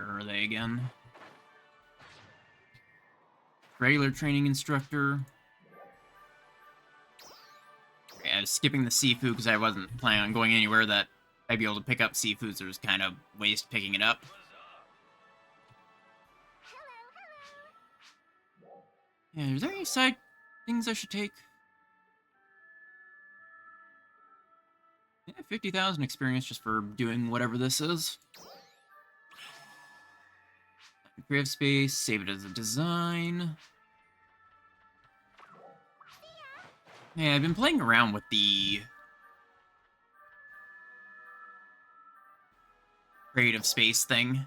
Where are they again? Regular training instructor. Okay, I was skipping the seafood because I wasn't planning on going anywhere that I'd be able to pick up seafood, so it was kind of waste picking it up. Yeah, is there any side things I should take? Yeah, 50,000 experience just for doing whatever this is. Creative space, save it as a design. Yeah, I've been playing around with the creative space thing.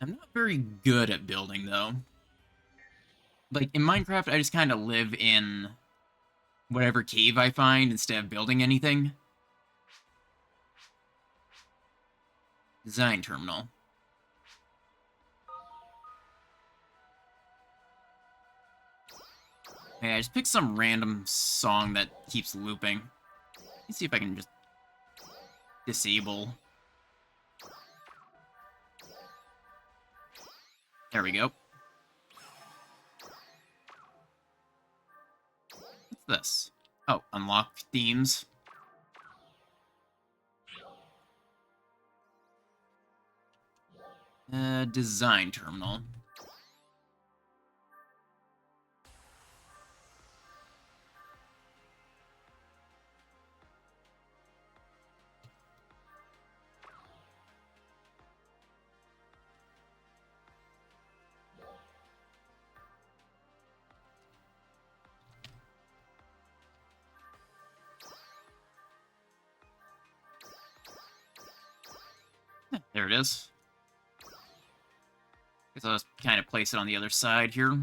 I'm not very good at building, though. Like, in Minecraft, I just kind of live in whatever cave I find instead of building anything. Design terminal. Hey, I just picked some random song that keeps looping. Let's see if I can just disable. There we go. What's this? Oh, unlock themes. Design terminal. There it is. Guess I'll just kind of place it on the other side here.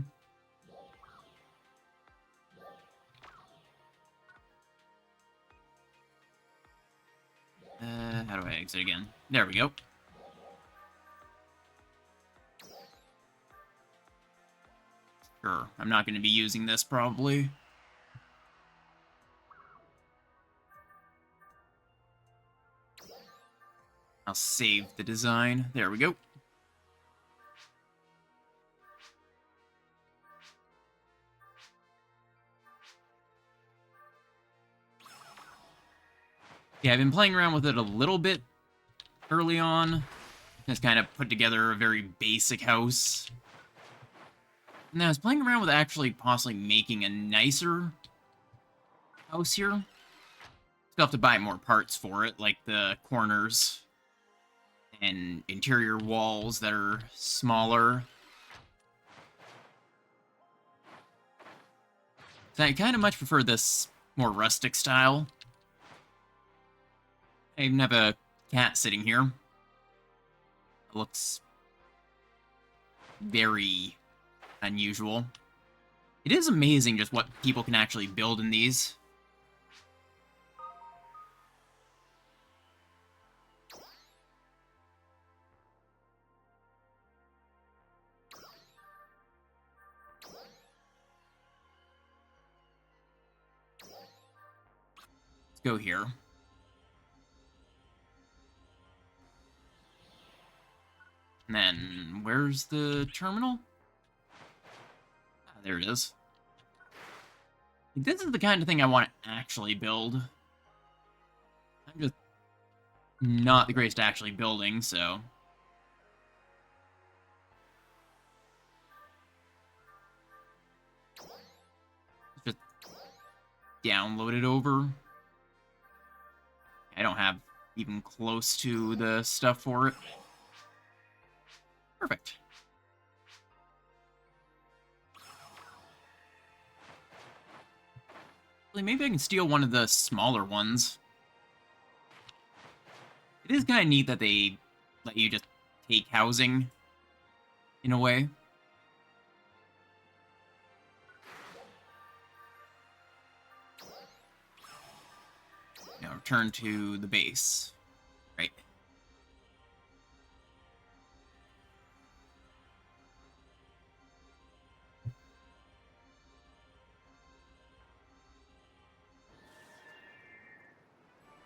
How do I exit again? There we go. Sure, I'm not going to be using this probably. I'll save the design. There we go. Yeah, I've been playing around with it a little bit early on. Just kind of put together a very basic house. And I was playing around with actually possibly making a nicer house here. Still have to buy more parts for it, like the corners and interior walls that are smaller. So I kind of much prefer this more rustic style. I even have a cat sitting here. It looks very unusual. It is amazing just what people can actually build in these. Let's go here. And then, where's the terminal? Ah, there it is. This is the kind of thing I want to actually build. I'm just not the greatest at actually building, so... Just download it over. I don't have even close to the stuff for it. Perfect. Maybe I can steal one of the smaller ones. It is kind of neat that they let you just take housing, in a way. Now return to the base. Right.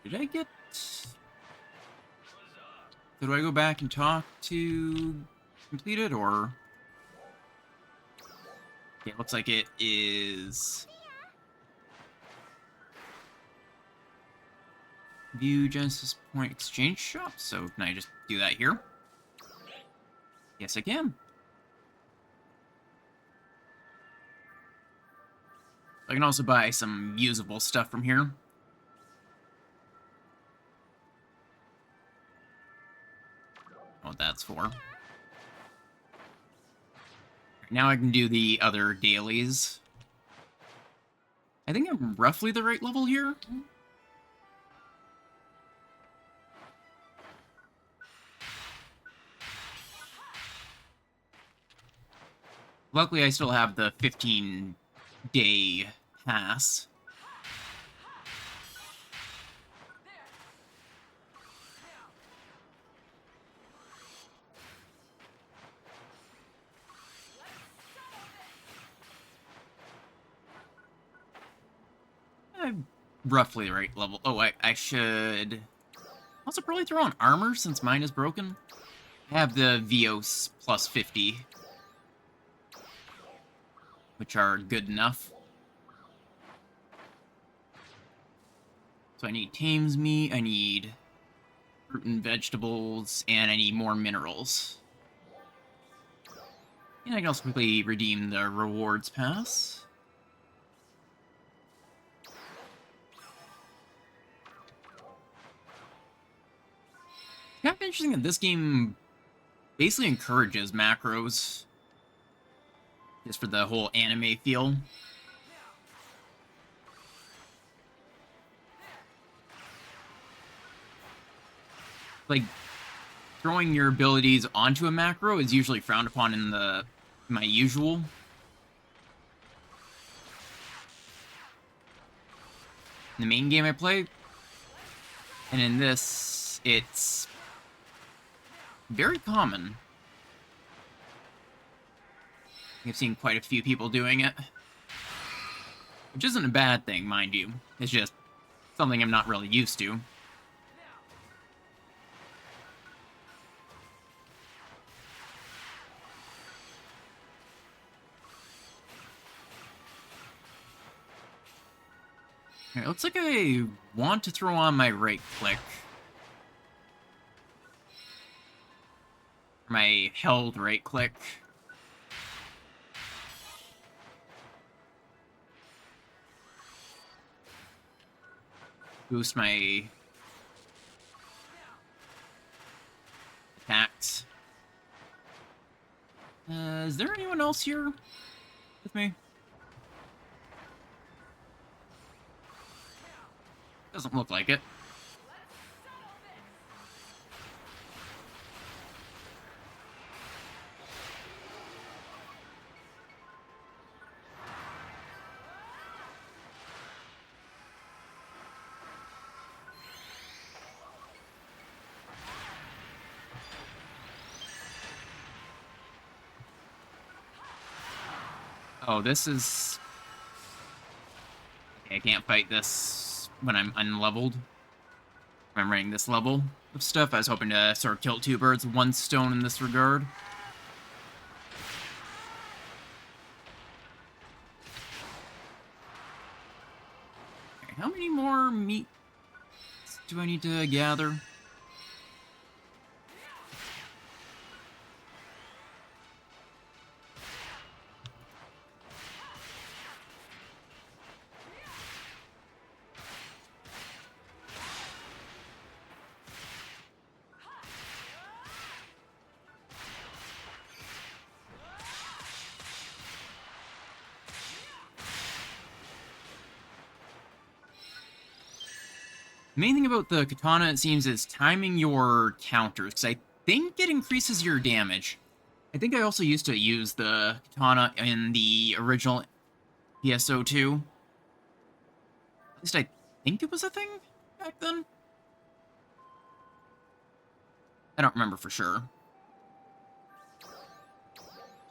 Did I get... So do I go back and talk to complete it, or... Okay, it looks like it is... View Genesis Point Exchange Shop, so can I just do that here? Yes, I can. I can also buy some usable stuff from here. What that's for. Now I can do the other dailies. I think I'm roughly the right level here. Luckily, I still have the 15-day pass. I'm roughly the right level. Oh, I should also probably throw on armor since mine is broken. I have the VOS plus 50, which are good enough. So I need tames meat, I need fruit and vegetables, and I need more minerals. And I can also quickly redeem the rewards pass. Kind of interesting that this game basically encourages macros, just for the whole anime feel. Like, throwing your abilities onto a macro is usually frowned upon in my usual. In the main game I play. And in this, it's very common. I've seen quite a few people doing it. Which isn't a bad thing, mind you. It's just something I'm not really used to. It looks like I want to throw on my right click. My held right click. Boost my attacks. Is there anyone else here with me? Doesn't look like it. Oh, this is... Okay, I can't fight this when I'm unleveled. Remembering this level of stuff, I was hoping to sort of kill two birds with one stone in this regard. Okay, how many more meats do I need to gather? The main thing about the katana, it seems, is timing your counters, because I think it increases your damage. I think I also used to use the katana in the original PSO2. At least I think it was a thing back then. I don't remember for sure.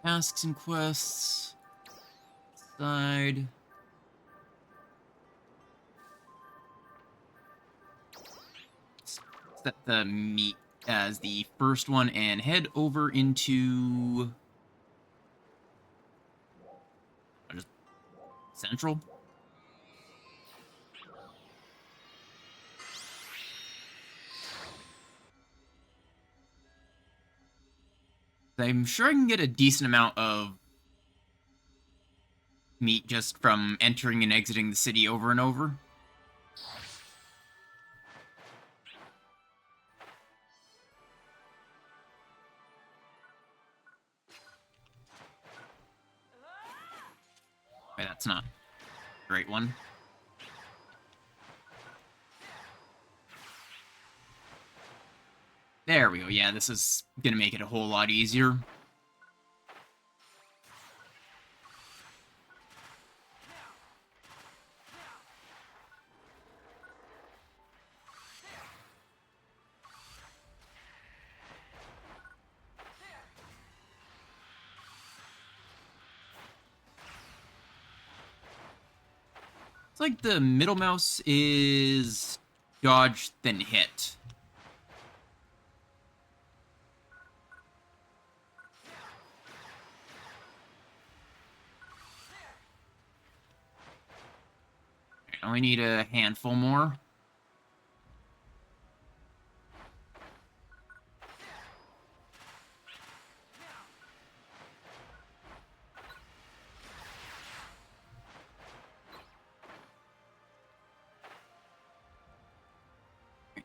Tasks and quests. Side. Set the meat as the first one and head over into just Central. I'm sure I can get a decent amount of meat just from entering and exiting the city over and over. Okay, that's not a great one. There we go. Yeah, this is gonna make it a whole lot easier. It's like the middle mouse is dodge, then hit. I only need a handful more.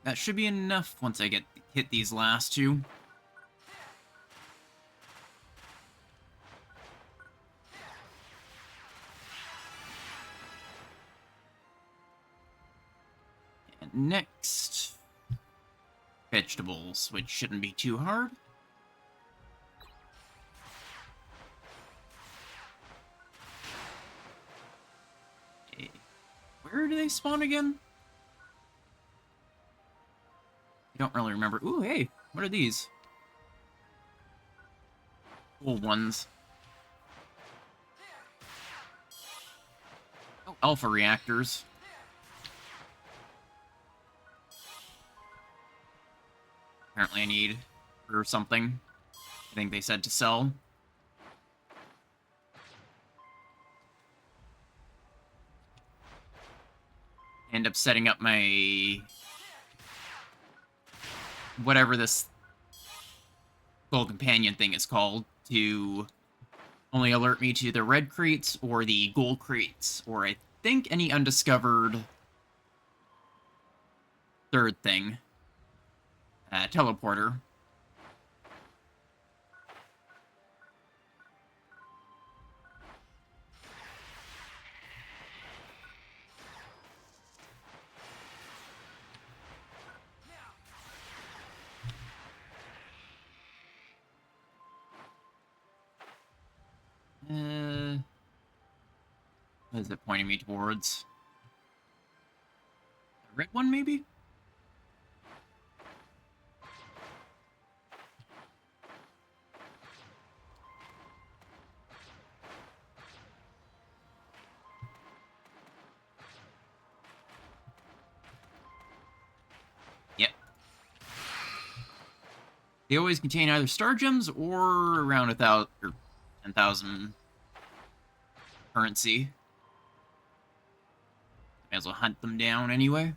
That should be enough once I hit these last two. And next, vegetables, which shouldn't be too hard. Okay. Where do they spawn again? I don't really remember. Ooh, hey, what are these? Cool ones. Oh, alpha reactors. Apparently I need or something. I think they said to sell. End up setting up my whatever this gold companion thing is called to only alert me to the red crates or the gold crates, or I think any undiscovered third thing. Teleporter. What is it pointing me towards? The red one, maybe? Yep. They always contain either star gems or around 1,000 or 10,000 currency. May as well hunt them down anyway.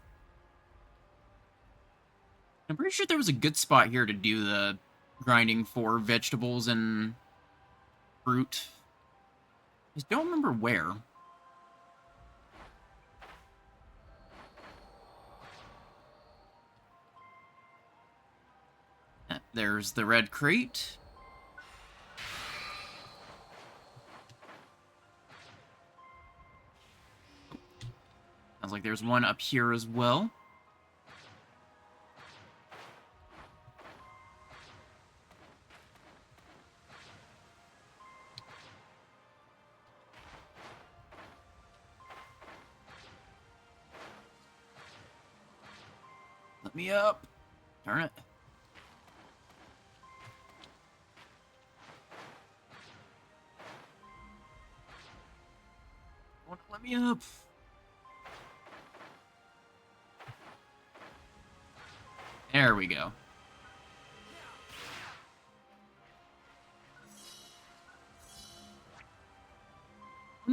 I'm pretty sure there was a good spot here to do the grinding for vegetables and fruit. I just don't remember where. There's the red crate. Sounds like there's one up here as well. Let me up. Darn it. Won't let me up. There we go.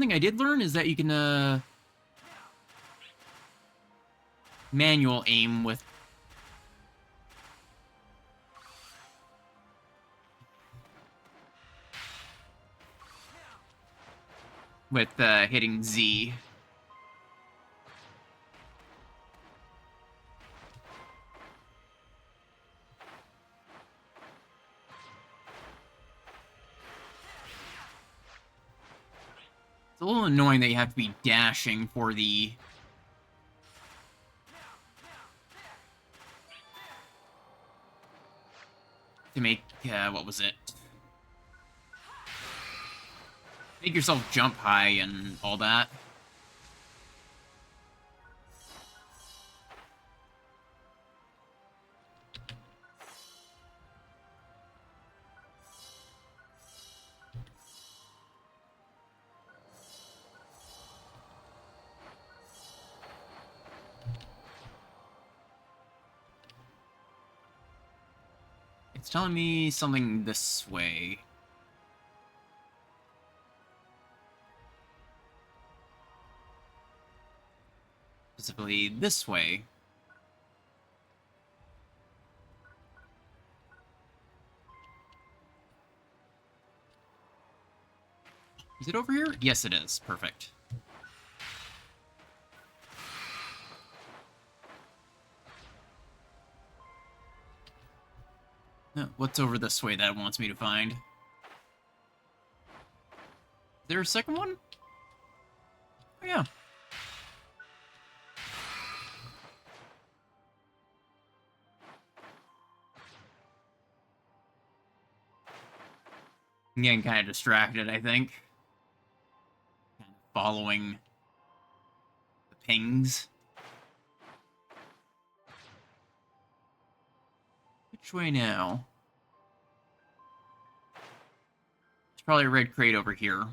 thing I did learn is that you can manual aim with hitting Z. It's a little annoying that you have to be dashing for the... to make, what was it? Make yourself jump high and all that. It's telling me something this way. Specifically this way. Is it over here? Yes, it is. Perfect. What's over this way that it wants me to find? Is there a second one? Oh, yeah. I'm getting kind of distracted, I think. Kind of following the pings. Which way now? There's probably a red crate over here.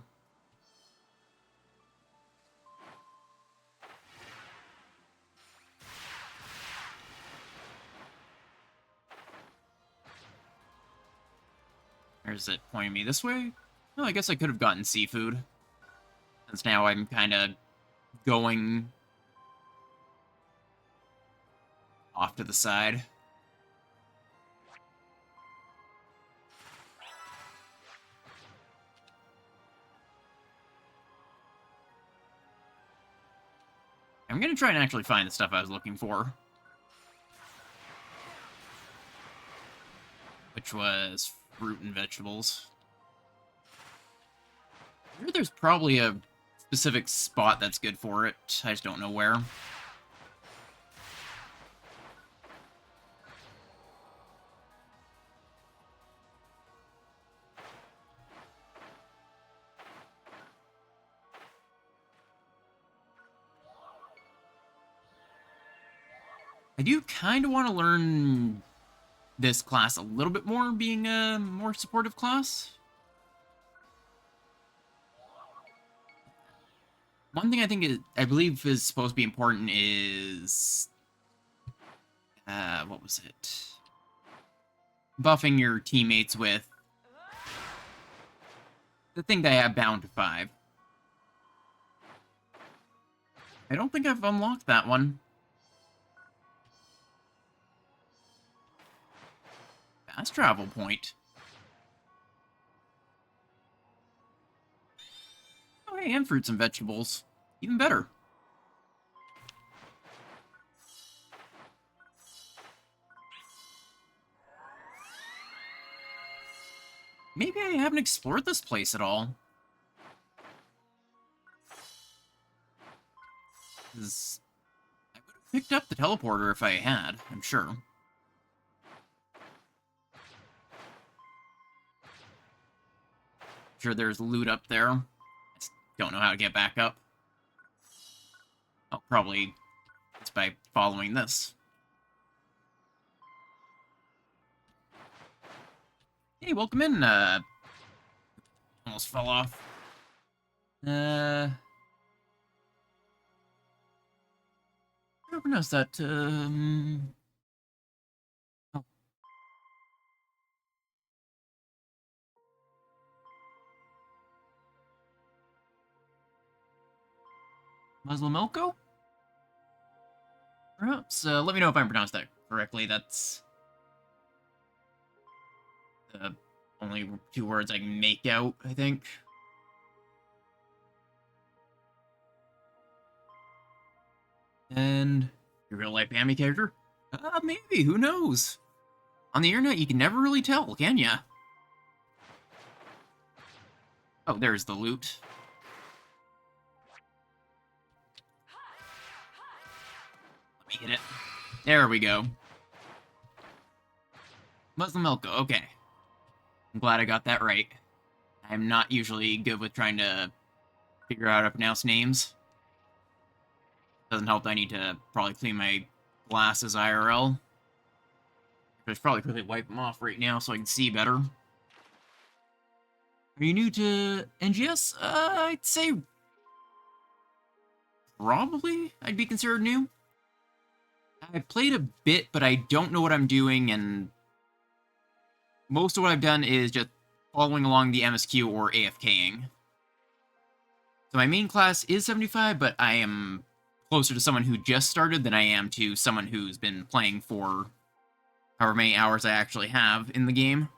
Or is it pointing me this way? No, I guess I could have gotten seafood. Since now I'm kind of going off to the side. I'm gonna try and actually find the stuff I was looking for. Which was fruit and vegetables. I'm sure there's probably a specific spot that's good for it. I just don't know where. I do kind of want to learn this class a little bit more, being a more supportive class. One thing I believe is supposed to be important is... what was it? Buffing your teammates with the thing that I have bound to 5. I don't think I've unlocked that one. Fast travel point. Oh, hey, and fruits and vegetables. Even better. Maybe I haven't explored this place at all. 'Cause I would have picked up the teleporter if I had, I'm sure. Sure there's loot up there. I just don't know how to get back up. Oh, probably it's by following this. Hey, welcome in, almost fell off. I don't pronounce that, oh. Muslimelko? Perhaps. Let me know if I pronounced that correctly. That's the only 2 words I can make out, I think. And your real life anime character? Maybe. Who knows? On the internet, you can never really tell, can ya? Oh, there's the loot. Let me hit it. There we go. Muslimelko, okay. I'm glad I got that right. I'm not usually good with trying to figure out how to pronounce names. Doesn't help that I need to probably clean my glasses IRL. I should probably quickly wipe them off right now so I can see better. Are you new to NGS? I'd say probably I'd be considered new. I played a bit, but I don't know what I'm doing, and most of what I've done is just following along the MSQ or AFKing. So my main class is 75, but I am closer to someone who just started than I am to someone who's been playing for however many hours I actually have in the game.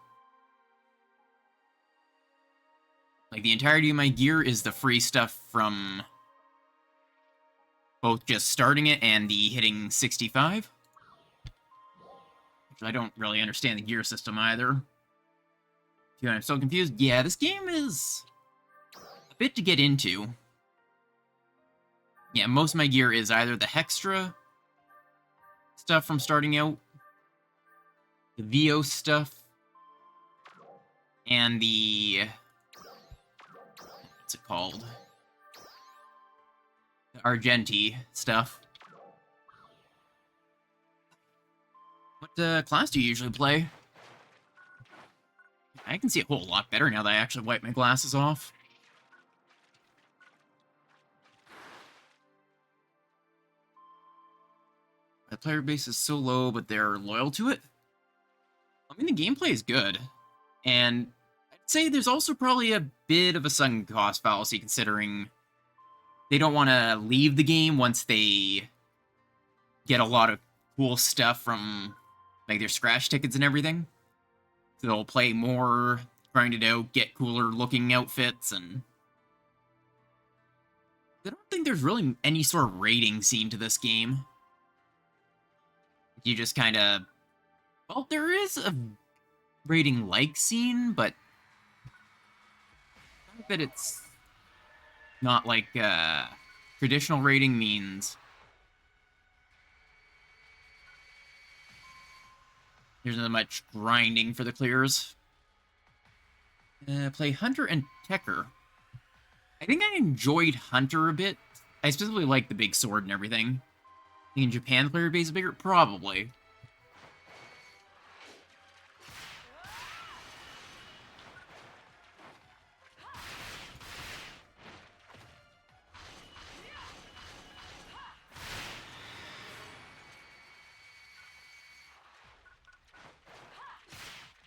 Like, the entirety of my gear is the free stuff from both just starting it and the hitting 65. Which I don't really understand the gear system either. I'm so confused. Yeah, this game is a bit to get into. Yeah, most of my gear is either the Hextra stuff from starting out, the VO stuff, and the... what's it called? The Argenti stuff. What class do you usually play? I can see a whole lot better now that I actually wipe my glasses off. The player base is so low, but they're loyal to it. I mean, the gameplay is good. And I'd say there's also probably a bit of a sunk cost fallacy, considering they don't want to leave the game once they get a lot of cool stuff from, like, their scratch tickets and everything. So they'll play more, grind it out, get cooler looking outfits, and I don't think there's really any sort of rating scene to this game. You just kind of... well, there is a rating-like scene, but I think that it's not like traditional rating means there's not much grinding for the clears. Play Hunter and Tekker. I think I enjoyed Hunter a bit. I specifically like the big sword and everything. In Japan, the player base is bigger? Probably.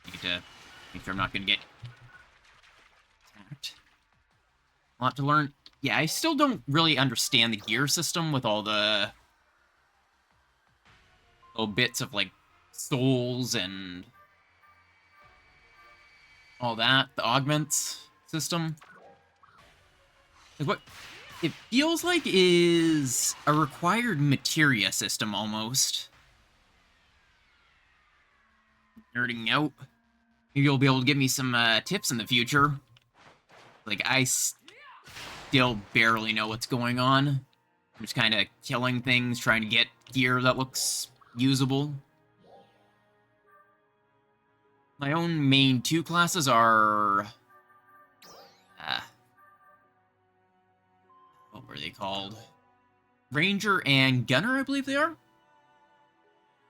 Need to make sure I'm not going to get attacked. A lot to learn. Yeah, I still don't really understand the gear system with all the little bits of, like, souls and all that. The augments system. Like, what it feels like is a required materia system, almost. Nerding out. Maybe you'll be able to give me some tips in the future. Like, I still barely know what's going on. I'm just kind of killing things, trying to get gear that looks usable. My own main 2 classes are... what were they called? Ranger and Gunner, I believe they are.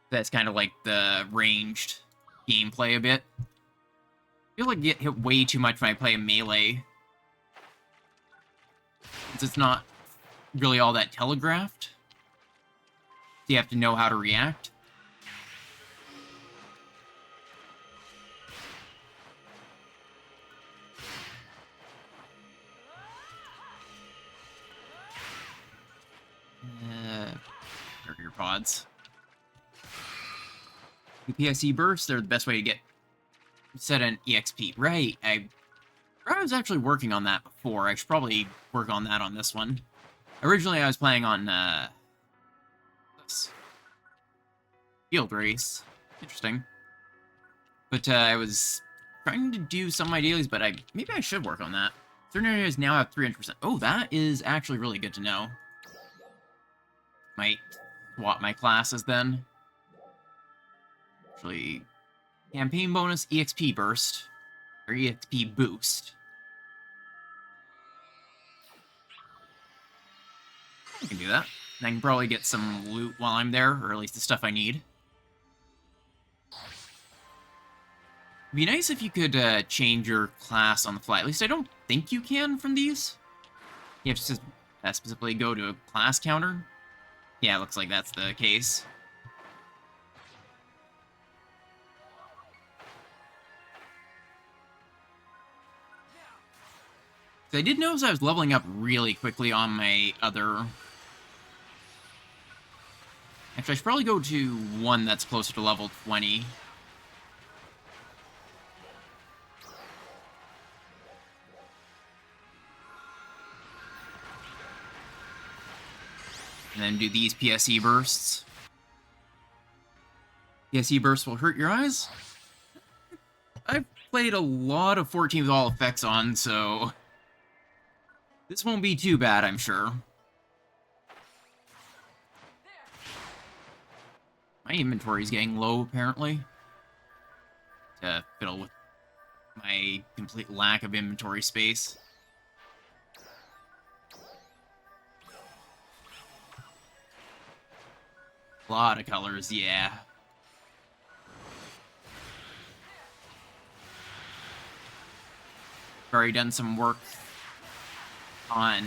That's kind of like the ranged gameplay a bit. I feel like I get hit way too much when I play a melee. Since it's not really all that telegraphed. You have to know how to react. odds. The PSE bursts are the best way to get set an EXP. Right, I was actually working on that before. I should probably work on that on this one. Originally, I was playing on this field race. Interesting. But I was trying to do some of my dailies, but maybe I should work on that. Certain areas now have 300%. Oh, that is actually really good to know. Might swap my classes then. Actually, campaign bonus, EXP burst. Or EXP boost. I can do that. And I can probably get some loot while I'm there, or at least the stuff I need. It'd be nice if you could change your class on the fly. At least I don't think you can from these. You have to specifically go to a class counter. Yeah, it looks like that's the case. So I did notice I was leveling up really quickly on my other... Actually, I should probably go to one that's closer to level 20. And then do these PSE bursts. PSE bursts will hurt your eyes. I've played a lot of 14 with all effects on, so... this won't be too bad, I'm sure. My inventory's getting low, apparently. To fiddle with my complete lack of inventory space. A lot of colors, yeah. Already done some work on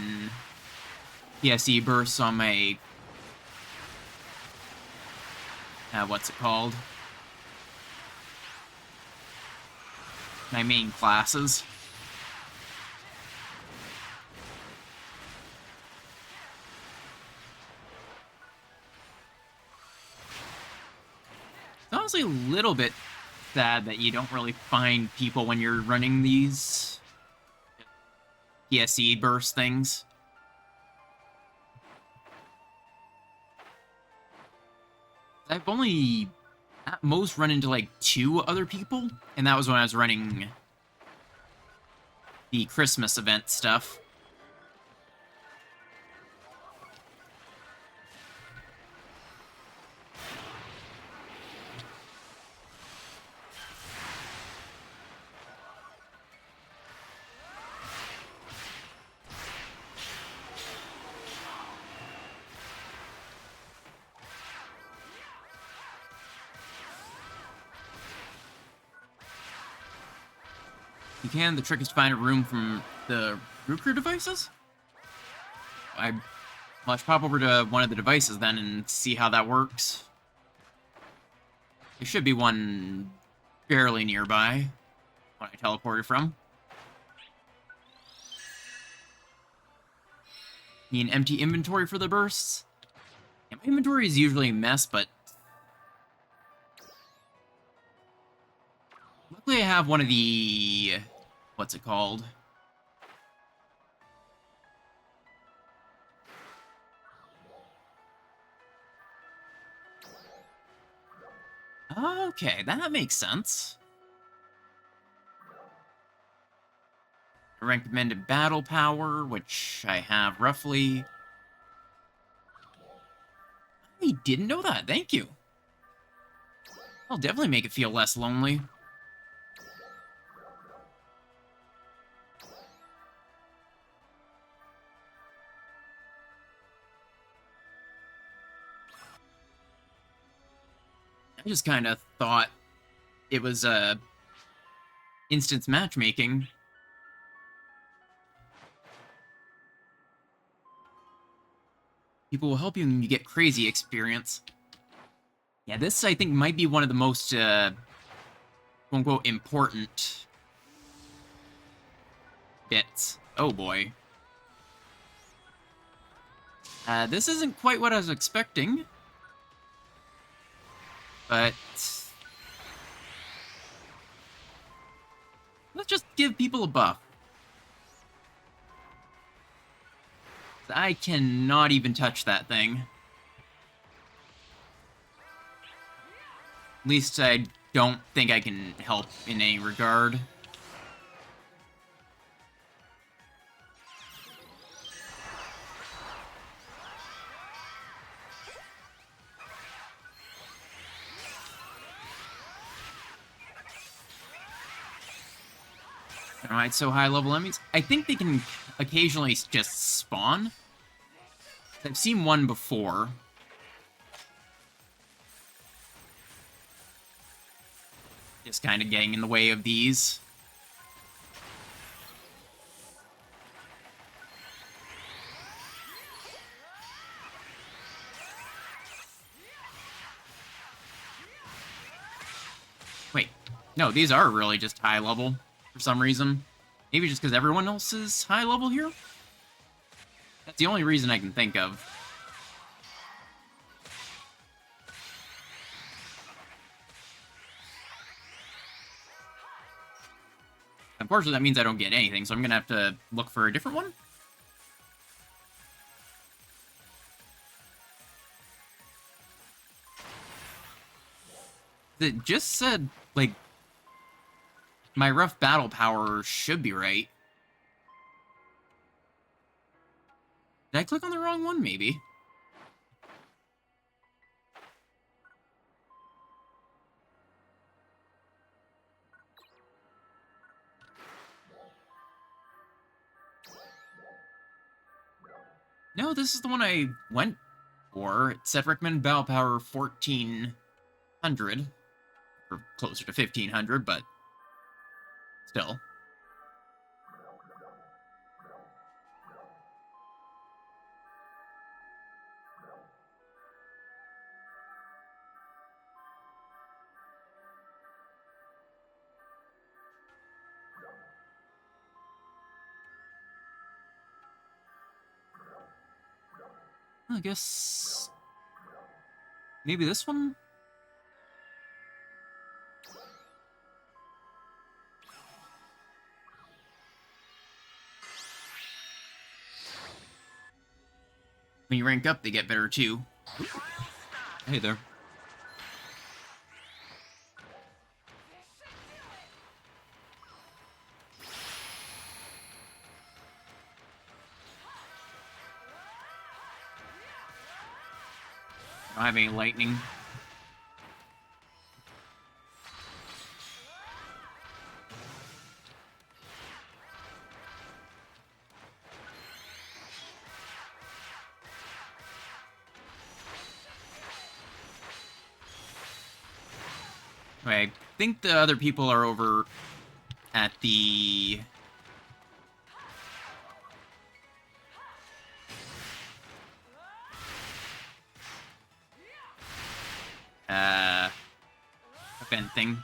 PSE bursts on my... what's it called? My main classes. It's honestly a little bit sad that you don't really find people when you're running these PSE burst things. I've only at most run into like 2 other people, and that was when I was running the Christmas event stuff. You can. The trick is to find a room from the root crew devices. Well, I should pop over to one of the devices then and see how that works. There should be one fairly nearby when I teleported from. Need an empty inventory for the bursts. Yeah, my inventory is usually a mess, but luckily I have one of the... what's it called? Okay, that makes sense. Recommended battle power, which I have roughly. I didn't know that. Thank you. I'll definitely make it feel less lonely. I just kind of thought it was instance matchmaking. People will help you when you get crazy experience. Yeah, this I think might be one of the most quote-unquote important bits. Oh boy. This isn't quite what I was expecting. But let's just give people a buff. I cannot even touch that thing. At least I don't think I can help in any regard. Alright, so high level enemies. I think they can occasionally just spawn. I've seen one before. Just kind of getting in the way of these. Wait, no, these are really just high level for some reason. Maybe just because everyone else is high level here? That's the only reason I can think of. Unfortunately, that means I don't get anything, so I'm gonna have to look for a different one. It just said, like, my rough battle power should be right. Did I click on the wrong one, maybe? No, this is the one I went for. It said recommended battle power 1400. Or closer to 1500, but still. I guess maybe this one? When you rank up, they get better too. Hey there. I don't have any lightning. I think the other people are over at the... event thing.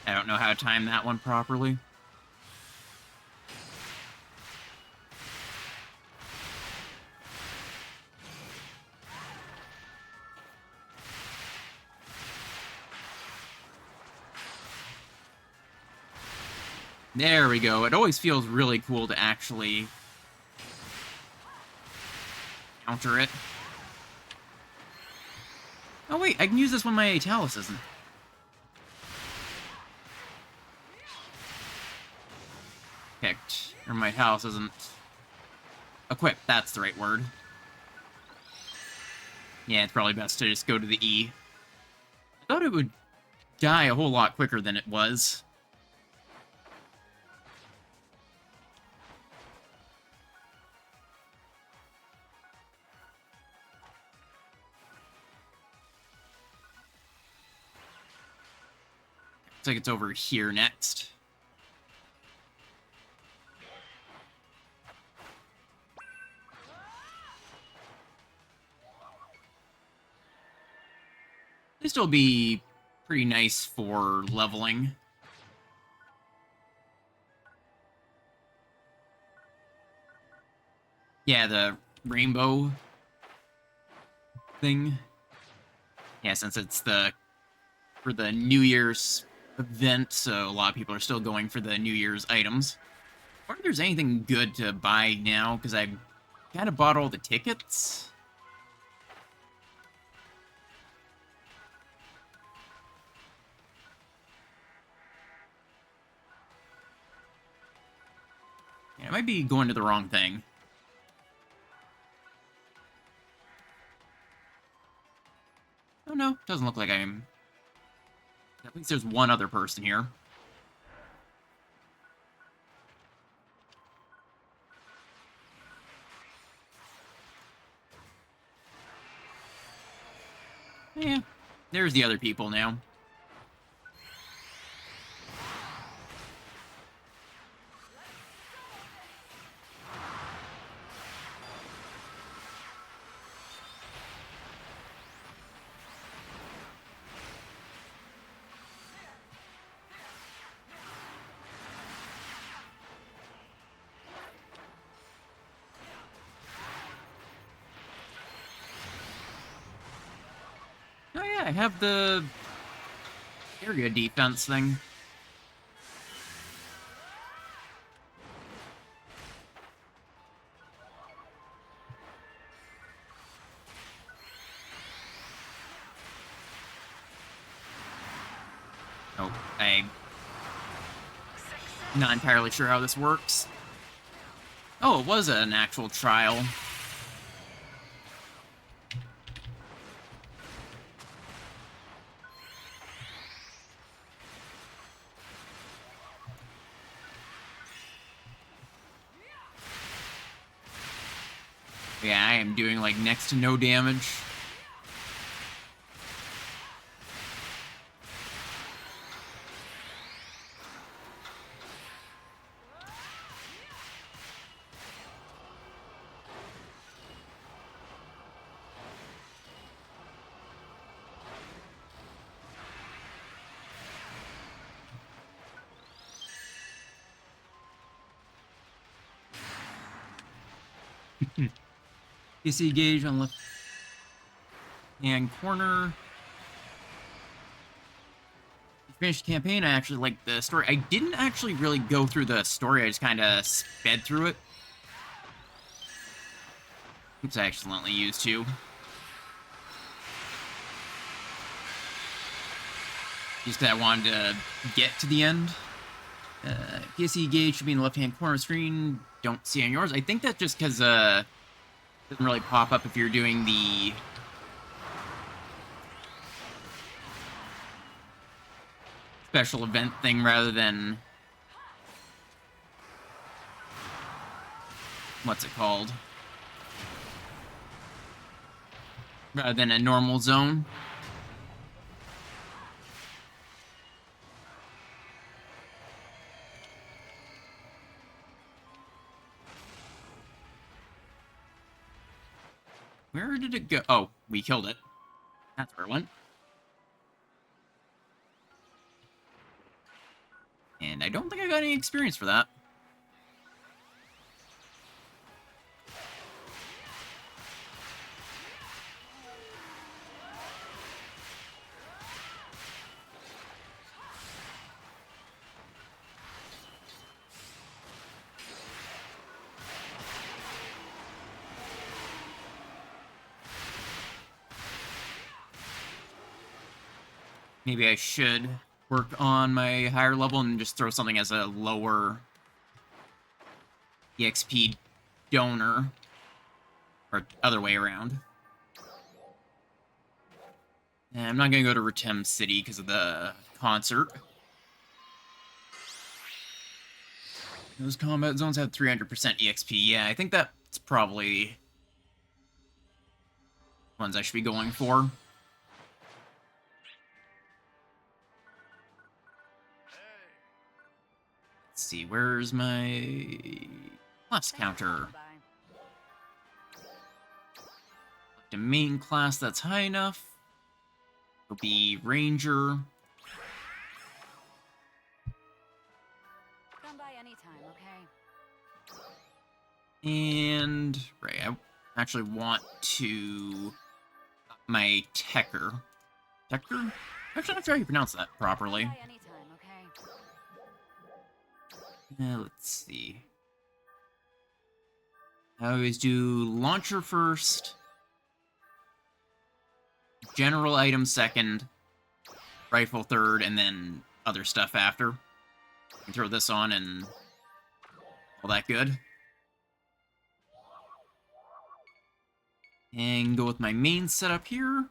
I don't know how to time that one properly. There we go. It always feels really cool to actually counter it. Oh wait, I can use this when my Italis isn't. Picked. Or my Italis isn't equipped, that's the right word. Yeah, it's probably best to just go to the E. I thought it would die a whole lot quicker than it was. Looks like it's over here next. This will be pretty nice for leveling. Yeah, the rainbow thing. Yeah, since it's for the New Year's event, so a lot of people are still going for the New Year's items. I wonder if there's anything good to buy now, because I kind of bought all the tickets. Yeah, I might be going to the wrong thing. Oh no, doesn't look like I'm... At least there's one other person here. Yeah, there's the other people now. Oh yeah, I have the area defense thing. Oh, I'm not entirely sure how this works. Oh, it was an actual trial. Yeah, I am doing, like, next to no damage. PC gauge on left hand corner. Finished the campaign. I actually liked the story. I didn't actually really go through the story. I just kind of sped through it. Oops, I accidentally used two. Just because I wanted to get to the end. PSE gauge should be in the left-hand corner of the screen. Don't see on yours. I think that's just because it doesn't really pop up if you're doing the special event thing rather than... What's it called? Rather than a normal zone. Where did it go? Oh, we killed it. That's where it went. And I don't think I got any experience for that. Maybe I should work on my higher level and just throw something as a lower EXP donor. Or other way around. And I'm not going to go to Retem City because of the concert. Those combat zones have 300% EXP. Yeah, I think that's probably ones I should be going for. Let's see, where's my class counter? The main class, that's high enough. It'll be Ranger. Come by anytime, okay? And right, I actually want to up my Tecker. Tecker? Actually, I'm not sure how you pronounce that properly. Come by anytime, okay? Let's see. I always do launcher first, general item second, rifle third, and then other stuff after. I can throw this on and all that good. And go with my main setup here.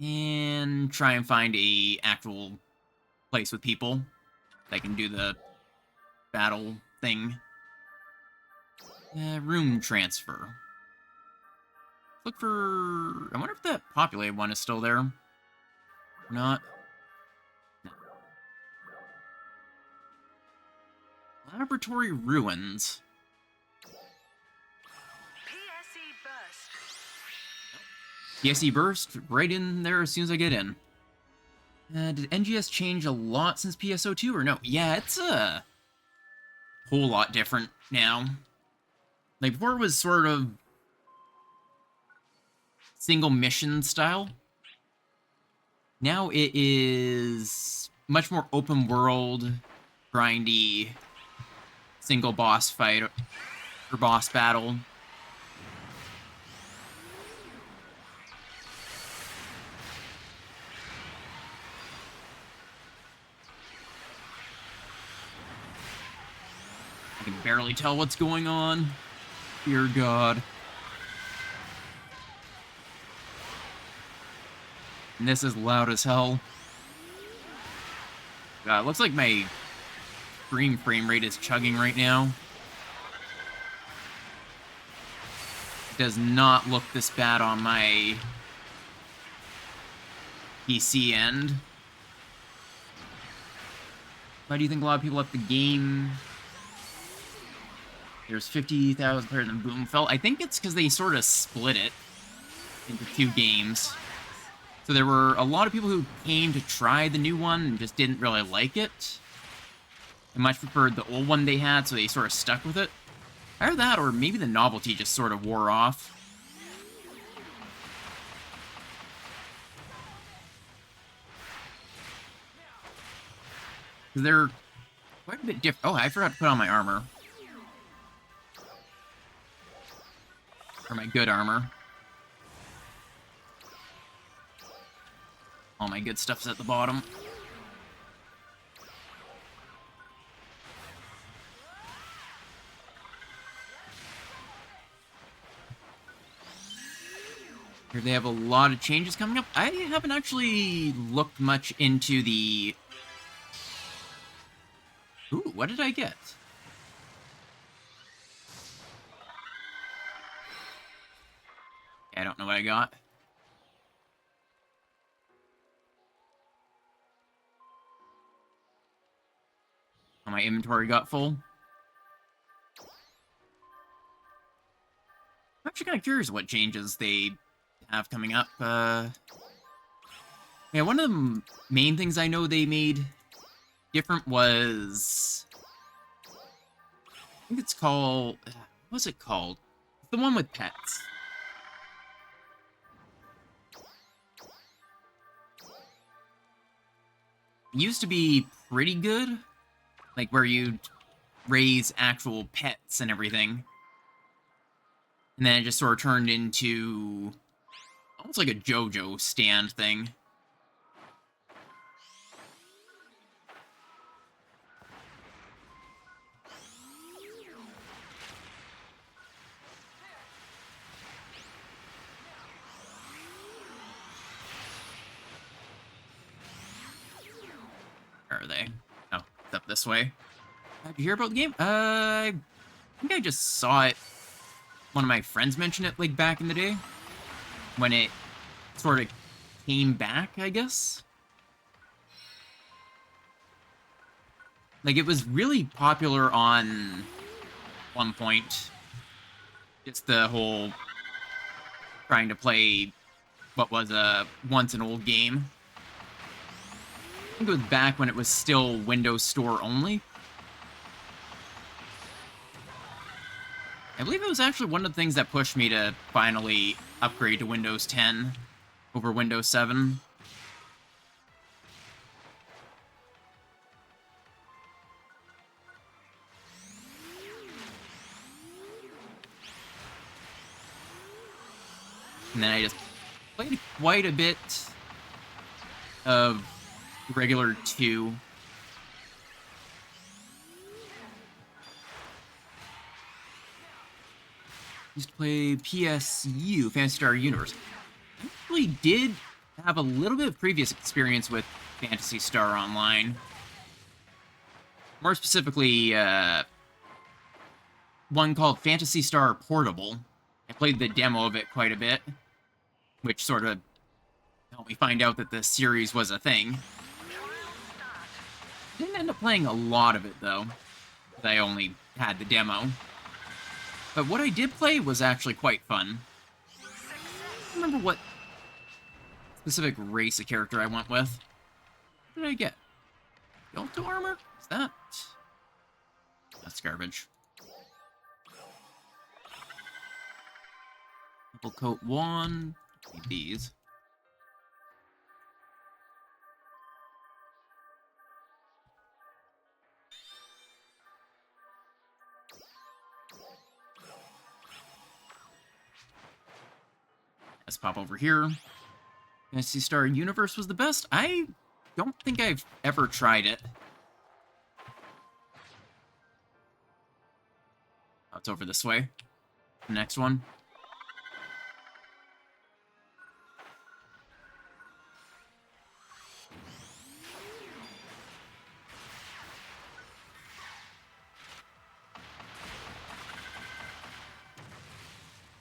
And try and find a actual place with people that can do the battle thing. Room transfer. Look for... I wonder if that populated one is still there. Or not. No. Laboratory ruins. PSE burst right in there as soon as I get in. Did NGS change a lot since PSO2 or no? Yeah, it's a whole lot different now. Like, before it was sort of single mission style. Now it is much more open world, grindy, single boss fight or boss battle. I can barely tell what's going on. Dear God. And this is loud as hell. God, it looks like my frame rate is chugging right now. It does not look this bad on my PC end. Why do you think a lot of people up the game? There's 50,000 players in Boomfell. I think it's because they sort of split it into 2 games. So there were a lot of people who came to try the new one and just didn't really like it. They much preferred the old one they had, so they sort of stuck with it. Either that, or maybe the novelty just sort of wore off. They're quite a bit different. Oh, I forgot to put on my armor. Or my good armor. All my good stuff's at the bottom. Here they have a lot of changes coming up. I haven't actually looked much into the... Ooh, what did I get? I don't know what I got. Oh, my inventory got full. I'm actually kind of curious what changes they have coming up. Yeah, one of the main things I know they made different was... I think it's called... What's it called? It's the one with pets. It used to be pretty good. Like, where you'd raise actual pets and everything. And then it just sort of turned into... almost like a JoJo stand thing. Where are they? Oh, it's up this way. Did you hear about the game? I think I just saw it. One of my friends mentioned it, like, back in the day. When it sort of came back, I guess. Like, it was really popular on one point. Just the whole trying to play what was once an old game. I think it was back when it was still Windows Store only. I believe it was actually one of the things that pushed me to finally upgrade to Windows 10 over Windows 7. And then I just played quite a bit of regular 2. Used to play PSU, Fantasy Star Universe. I actually did have a little bit of previous experience with Fantasy Star Online. More specifically, one called Fantasy Star Portable. I played the demo of it quite a bit, which sort of helped me find out that the series was a thing. Didn't end up playing a lot of it, though, because I only had the demo. But what I did play was actually quite fun. I don't remember what specific race of character I went with. What did I get? Delta armor? Is that... That's garbage. Double coat 1. Need these. Let's pop over here. Fantasy Star Universe was the best. I don't think I've ever tried it. Oh, it's over this way. The next one.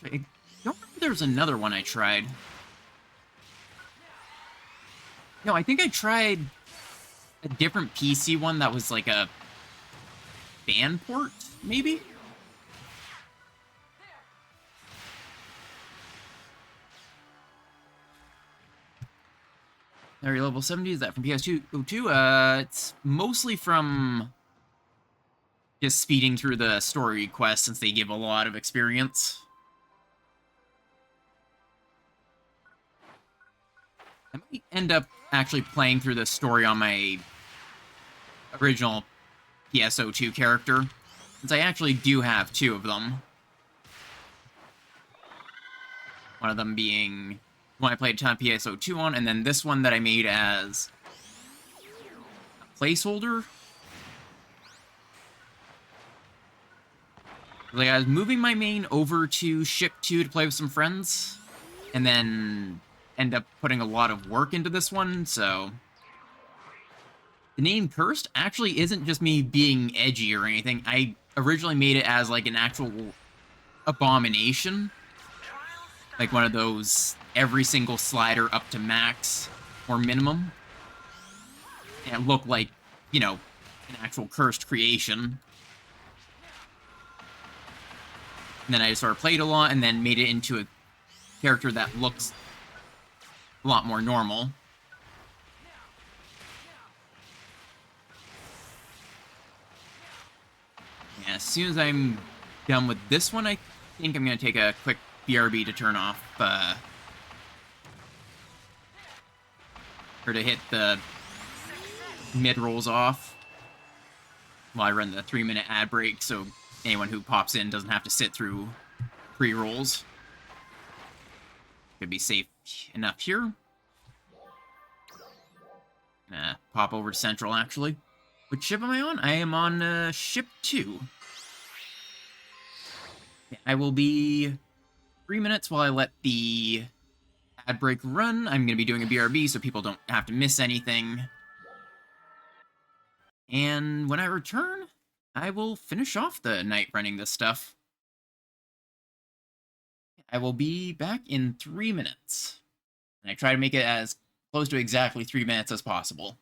I don't remember there was another one I tried. No, I think I tried a different PC one that was like a fan port, maybe? Area level 70, is that from PSO2? It's mostly from just speeding through the story quests since they give a lot of experience. I might end up actually playing through the story on my original PSO2 character, since I actually do have 2 of them. One of them being one I played a ton of PSO2 on, and then this one that I made as a placeholder. Like, I was moving my main over to Ship 2 to play with some friends, and then end up putting a lot of work into this one, so... The name Cursed actually isn't just me being edgy or anything. I originally made it as, like, an actual abomination. Like one of those every single slider up to max or minimum. And it looked like, you know, an actual cursed creation. And then I just sort of played a lot and then made it into a character that looks a lot more normal. Yeah, as soon as I'm done with this one, I think I'm going to take a quick BRB to turn off, or to hit the mid-rolls off while I run the 3-minute ad break, so anyone who pops in doesn't have to sit through pre-rolls. Could be safe enough here. Pop over to Central, actually. Which ship am I on? I am on Ship 2. I will be 3 minutes while I let the ad break run. I'm going to be doing a BRB so people don't have to miss anything. And when I return, I will finish off the night running this stuff. I will be back in 3 minutes. And I try to make it as close to exactly 3 minutes as possible.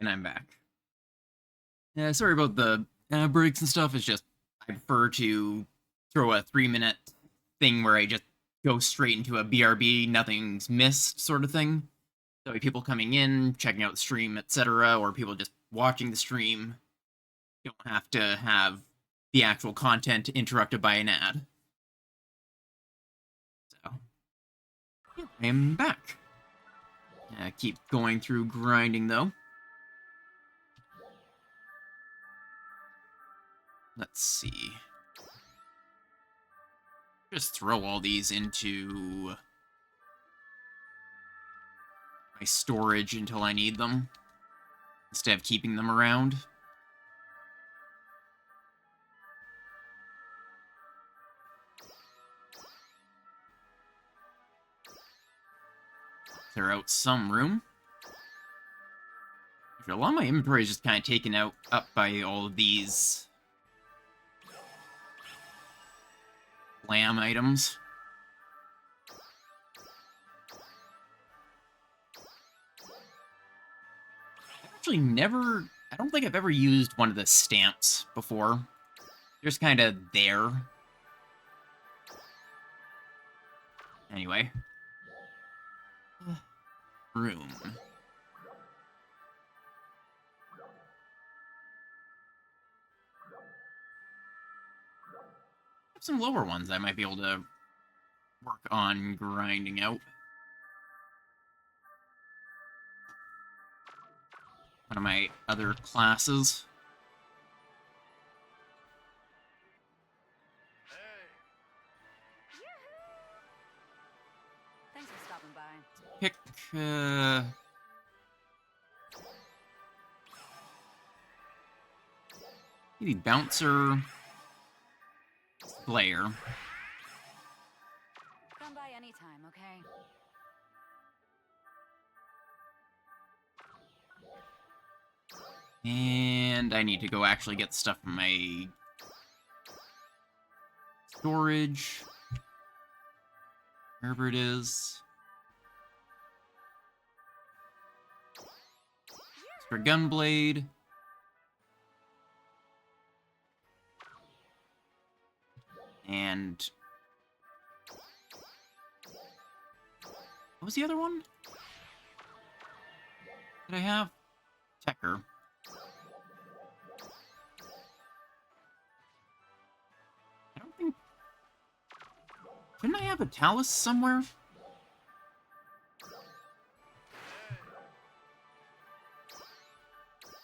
And I'm back. Yeah, sorry about the breaks and stuff. It's just I prefer to throw a 3-minute thing where I just go straight into a BRB, nothing's missed sort of thing. So people coming in, checking out the stream, etc., or people just watching the stream don't have to have the actual content interrupted by an ad. So, yeah, I am back. Keep going through grinding, though. Let's see. Just throw all these into my storage until I need them, instead of keeping them around. Clear out some room. A lot of my inventory is just kind of taken up by all of these glam items. Actually I don't think I've ever used one of the stamps before. They're just kind of there. Anyway. Room. Some lower ones I might be able to work on grinding out. One of my other classes. Thanks for stopping by. Pick, maybe Bouncer, Slayer. Come by anytime, okay? And I need to go actually get stuff from my storage. Wherever it is. For Gunblade. And what was the other one? Did I have? Tecker. I don't think... Didn't I have a Talus somewhere?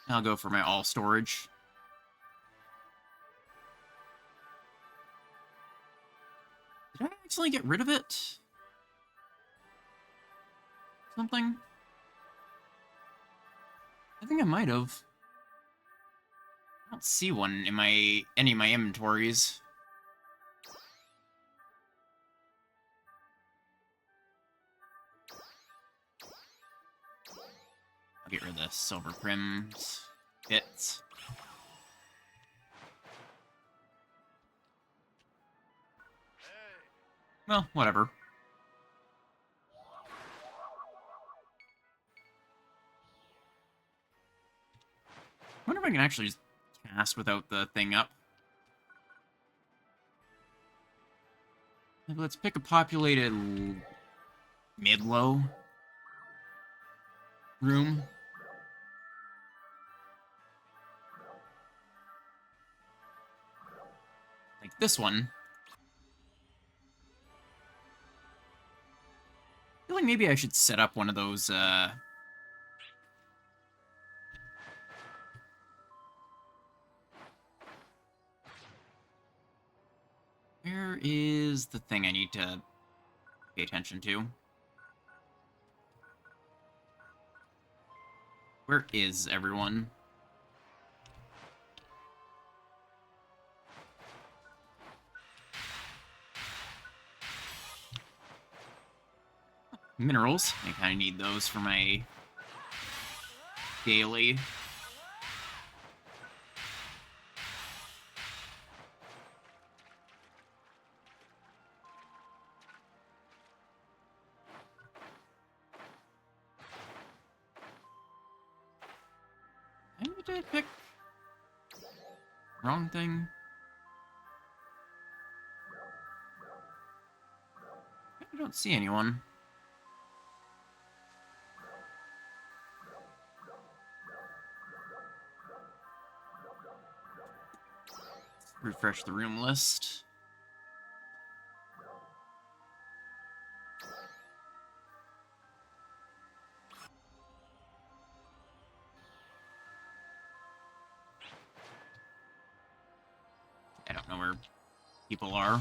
I'll go for my all storage. Did I actually get rid of it? Something? I think I might have. I don't see one in any of my inventories. I'll get rid of the silver prims bits. Well, whatever. I wonder if I can actually just cast without the thing up. Let's pick a populated mid-low room. Like this one. I feel like maybe I should set up one of those, Where is the thing I need to pay attention to? Where is everyone? Minerals. I kind of need those for my daily. Maybe did I pick wrong thing? I don't see anyone. Refresh the room list. I don't know where people are.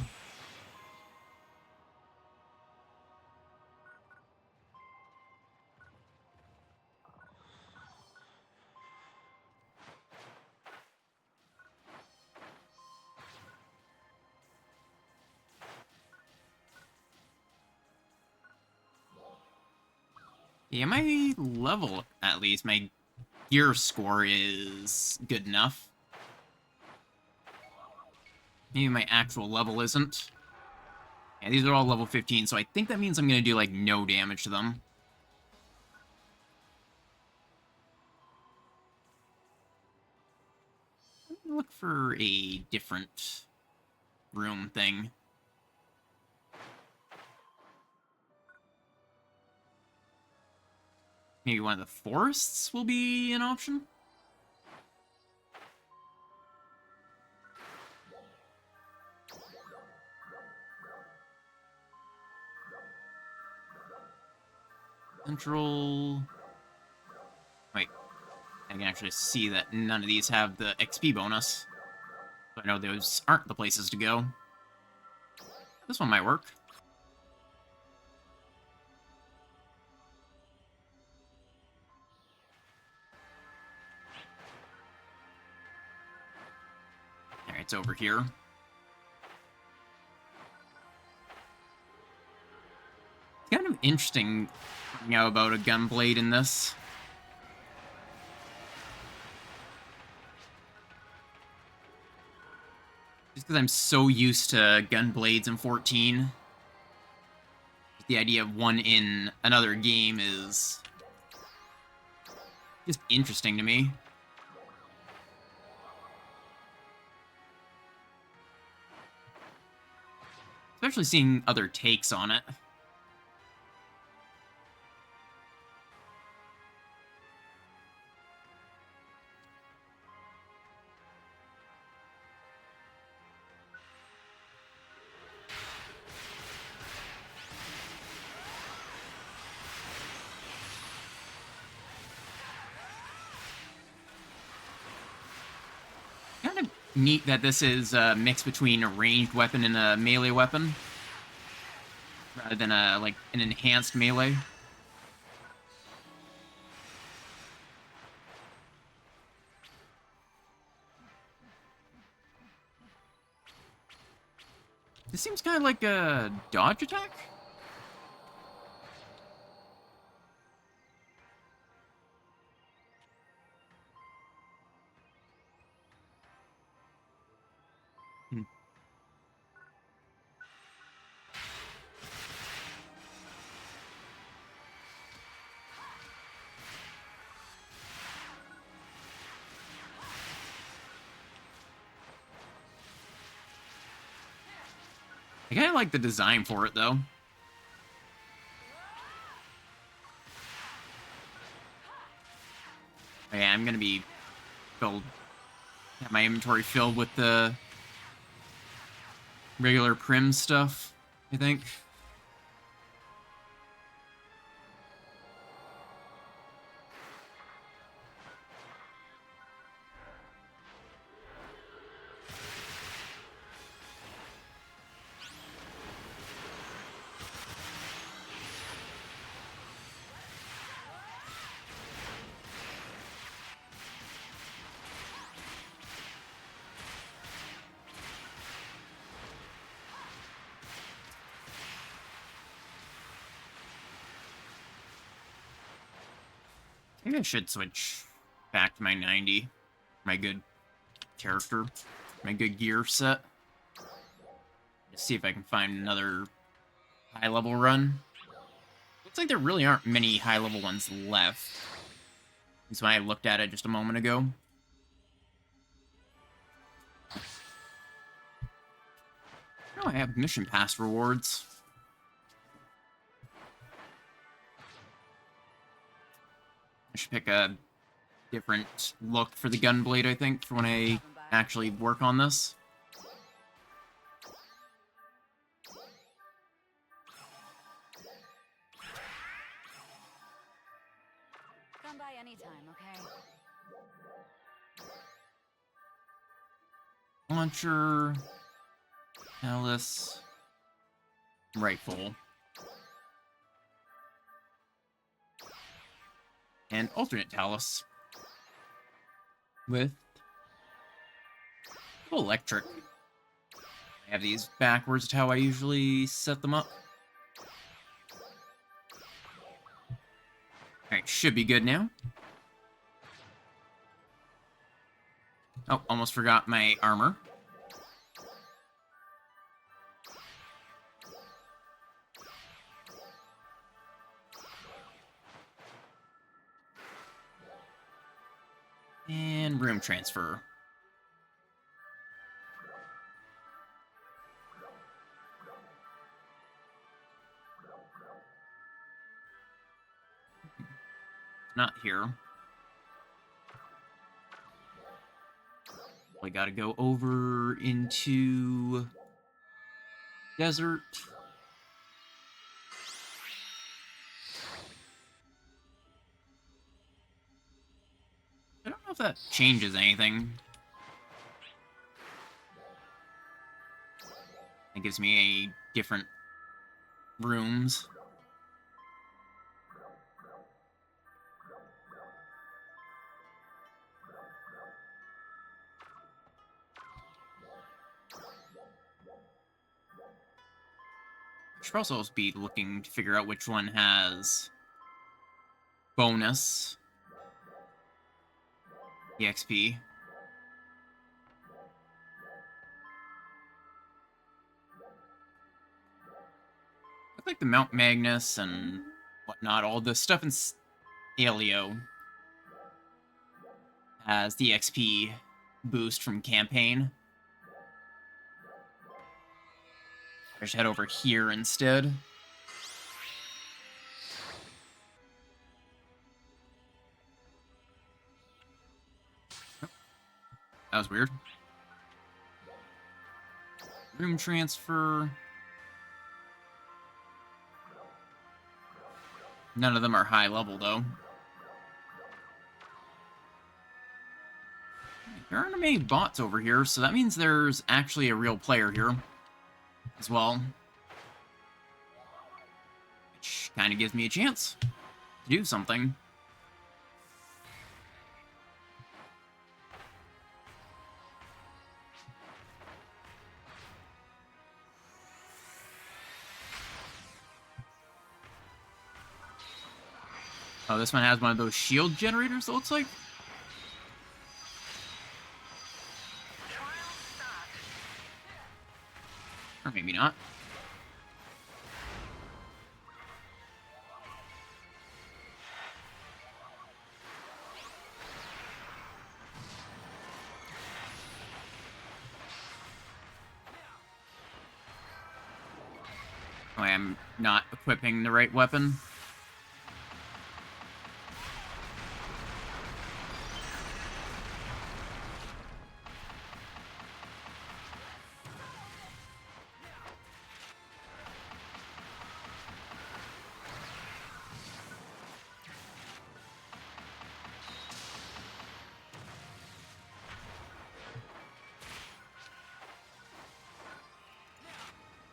Yeah, my level, at least, my gear score is good enough. Maybe my actual level isn't. Yeah, these are all level 15, so I think that means I'm gonna do, like, no damage to them. Look for a different room thing. Maybe one of the forests will be an option? Central... Wait. I can actually see that none of these have the XP bonus. So I know those aren't the places to go. This one might work. Alright, it's over here. It's kind of interesting, you know, about a gunblade in this. Just because I'm so used to gunblades in 14. The idea of one in another game is just interesting to me. Especially seeing other takes on it. Kind of neat that this is a mix between a ranged weapon and a melee weapon, rather than a like an enhanced melee. This seems kind of like a dodge attack. I kind of like the design for it, though. Yeah, I'm gonna be have my inventory filled with the regular Prim stuff, I think. Maybe I should switch back to my 90. My good character. My good gear set. Just see if I can find another high-level run. Looks like there really aren't many high-level ones left. That's why I looked at it just a moment ago. Oh, I have mission pass rewards. I should pick a different look for the gunblade, I think, for when I actually work on this. Come by anytime, okay? Launcher, Alice, rifle, and alternate Talus with electric. I have these backwards to how I usually set them up. Alright, should be good now. Oh, almost forgot my armor. And room transfer. Not here. We gotta go over into desert. I don't know if that changes anything. It gives me a different rooms. I should also be looking to figure out which one has bonus EXP. Look like the Mount Magnus and whatnot, all the stuff in Alio has the XP boost from campaign. I should head over here instead. Oh, that was weird. Room transfer. None of them are high level, though. There aren't many bots over here, so that means there's actually a real player here as well. Which kind of gives me a chance to do something. Oh, this one has one of those shield generators, it looks like. Or maybe not. Oh, I am not equipping the right weapon.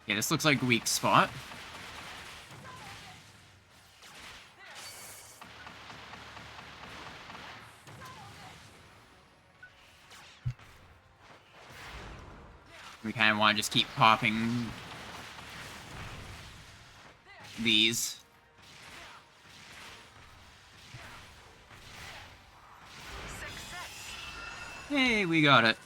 Yeah, this looks like a weak spot. We kind of want to just keep popping these. Hey, we got it.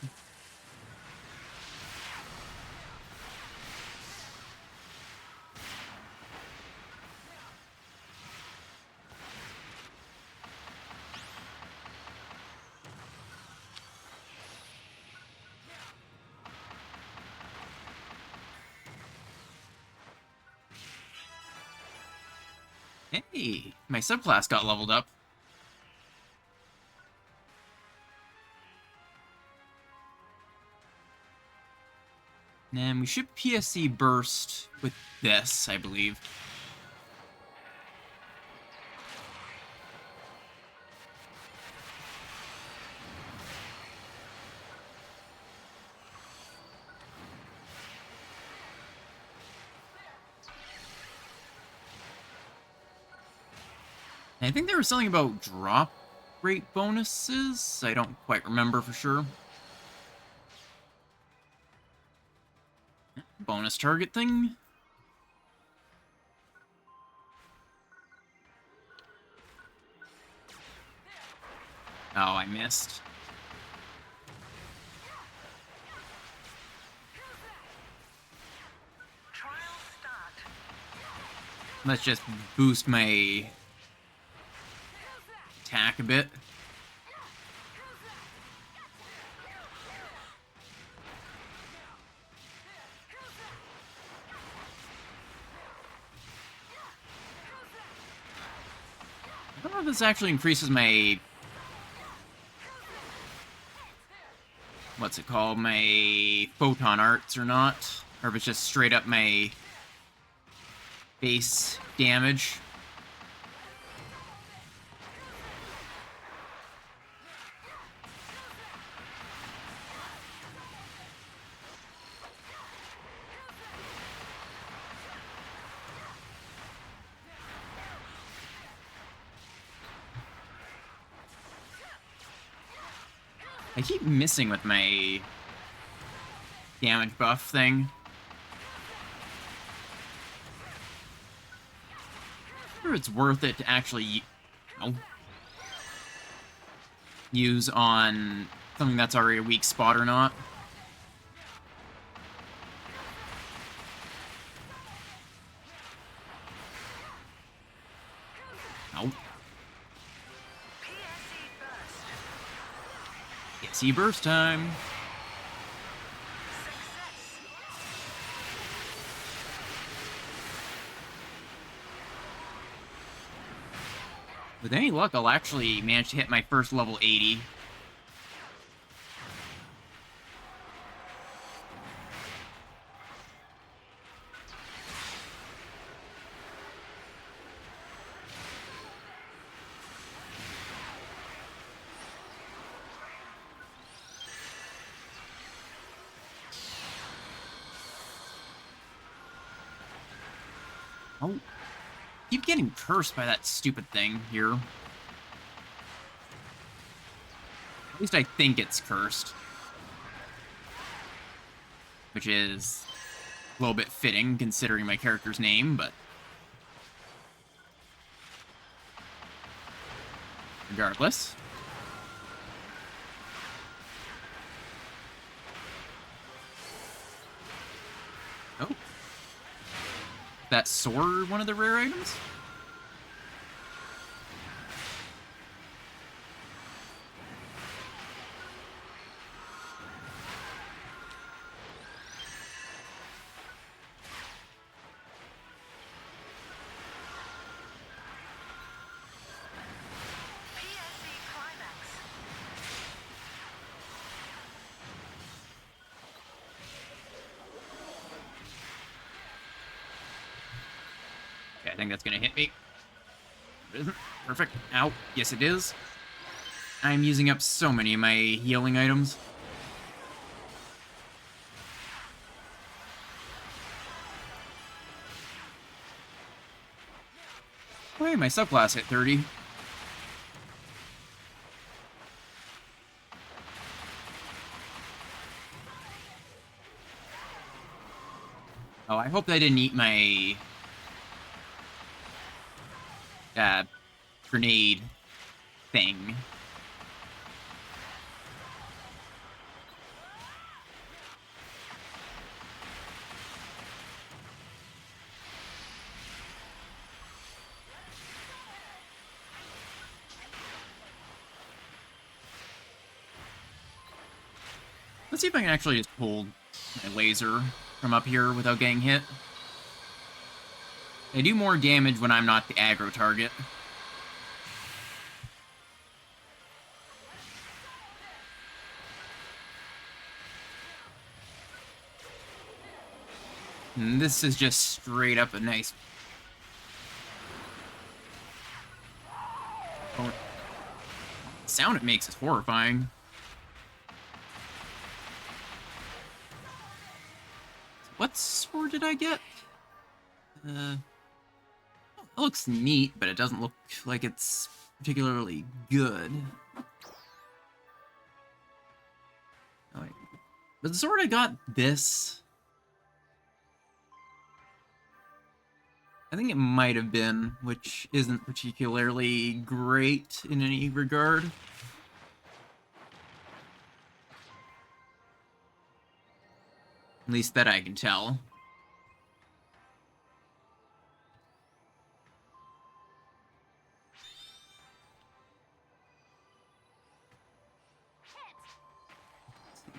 Hey, my subclass got leveled up. And we should PSC burst with this, I believe. And I think there was something about drop rate bonuses. I don't quite remember for sure. Bonus target thing. Oh, I missed. Trial start. Let's just boost my attack a bit. I don't know if this actually increases my... what's it called? My photon arts or not. Or if it's just straight up my base damage. I keep missing with my damage buff thing. Whether it's worth it to actually use on something that's already a weak spot or not. Nope. PSC burst time. With any luck, I'll actually manage to hit my first level 80. Oh, keep getting cursed by that stupid thing here. At least I think it's cursed. Which is a little bit fitting, considering my character's name, but... regardless. Oh. That sword one of the rare items? Okay, I think that's gonna hit me. It isn't. Perfect. Ow. Yes, it is. I'm using up so many of my healing items. Oh, hey, my subclass hit 30. Oh, I hope I didn't eat my... grenade thing. Let's see if I can actually just pull my laser from up here without getting hit. They do more damage when I'm not the aggro target. And this is just straight up a nice... Oh, the sound it makes is horrifying. What sword did I get? It looks neat, but it doesn't look like it's particularly good. Oh, wait. But the sword I got this... I think it might have been, which isn't particularly great in any regard. At least that I can tell.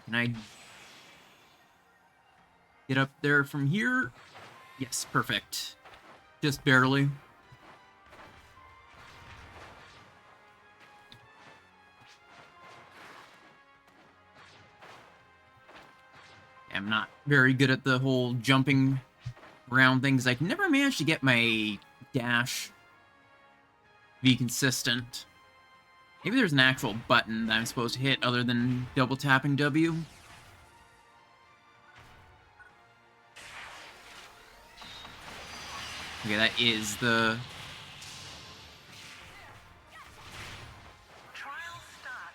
Can I get up there from here? Yes, perfect. Just barely. I'm not very good at the whole jumping around things. I can never manage to get my dash to be consistent. Maybe there's an actual button that I'm supposed to hit other than double tapping W. Okay, that is the... Trial start.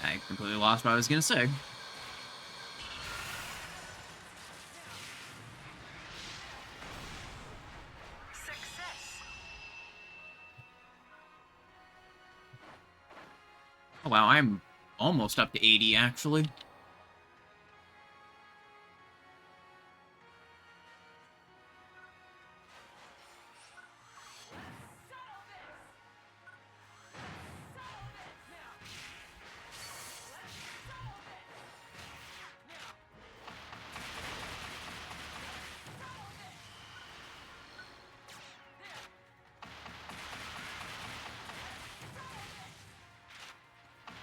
I completely lost what I was gonna say. Success. Oh wow, I'm almost up to 80, actually.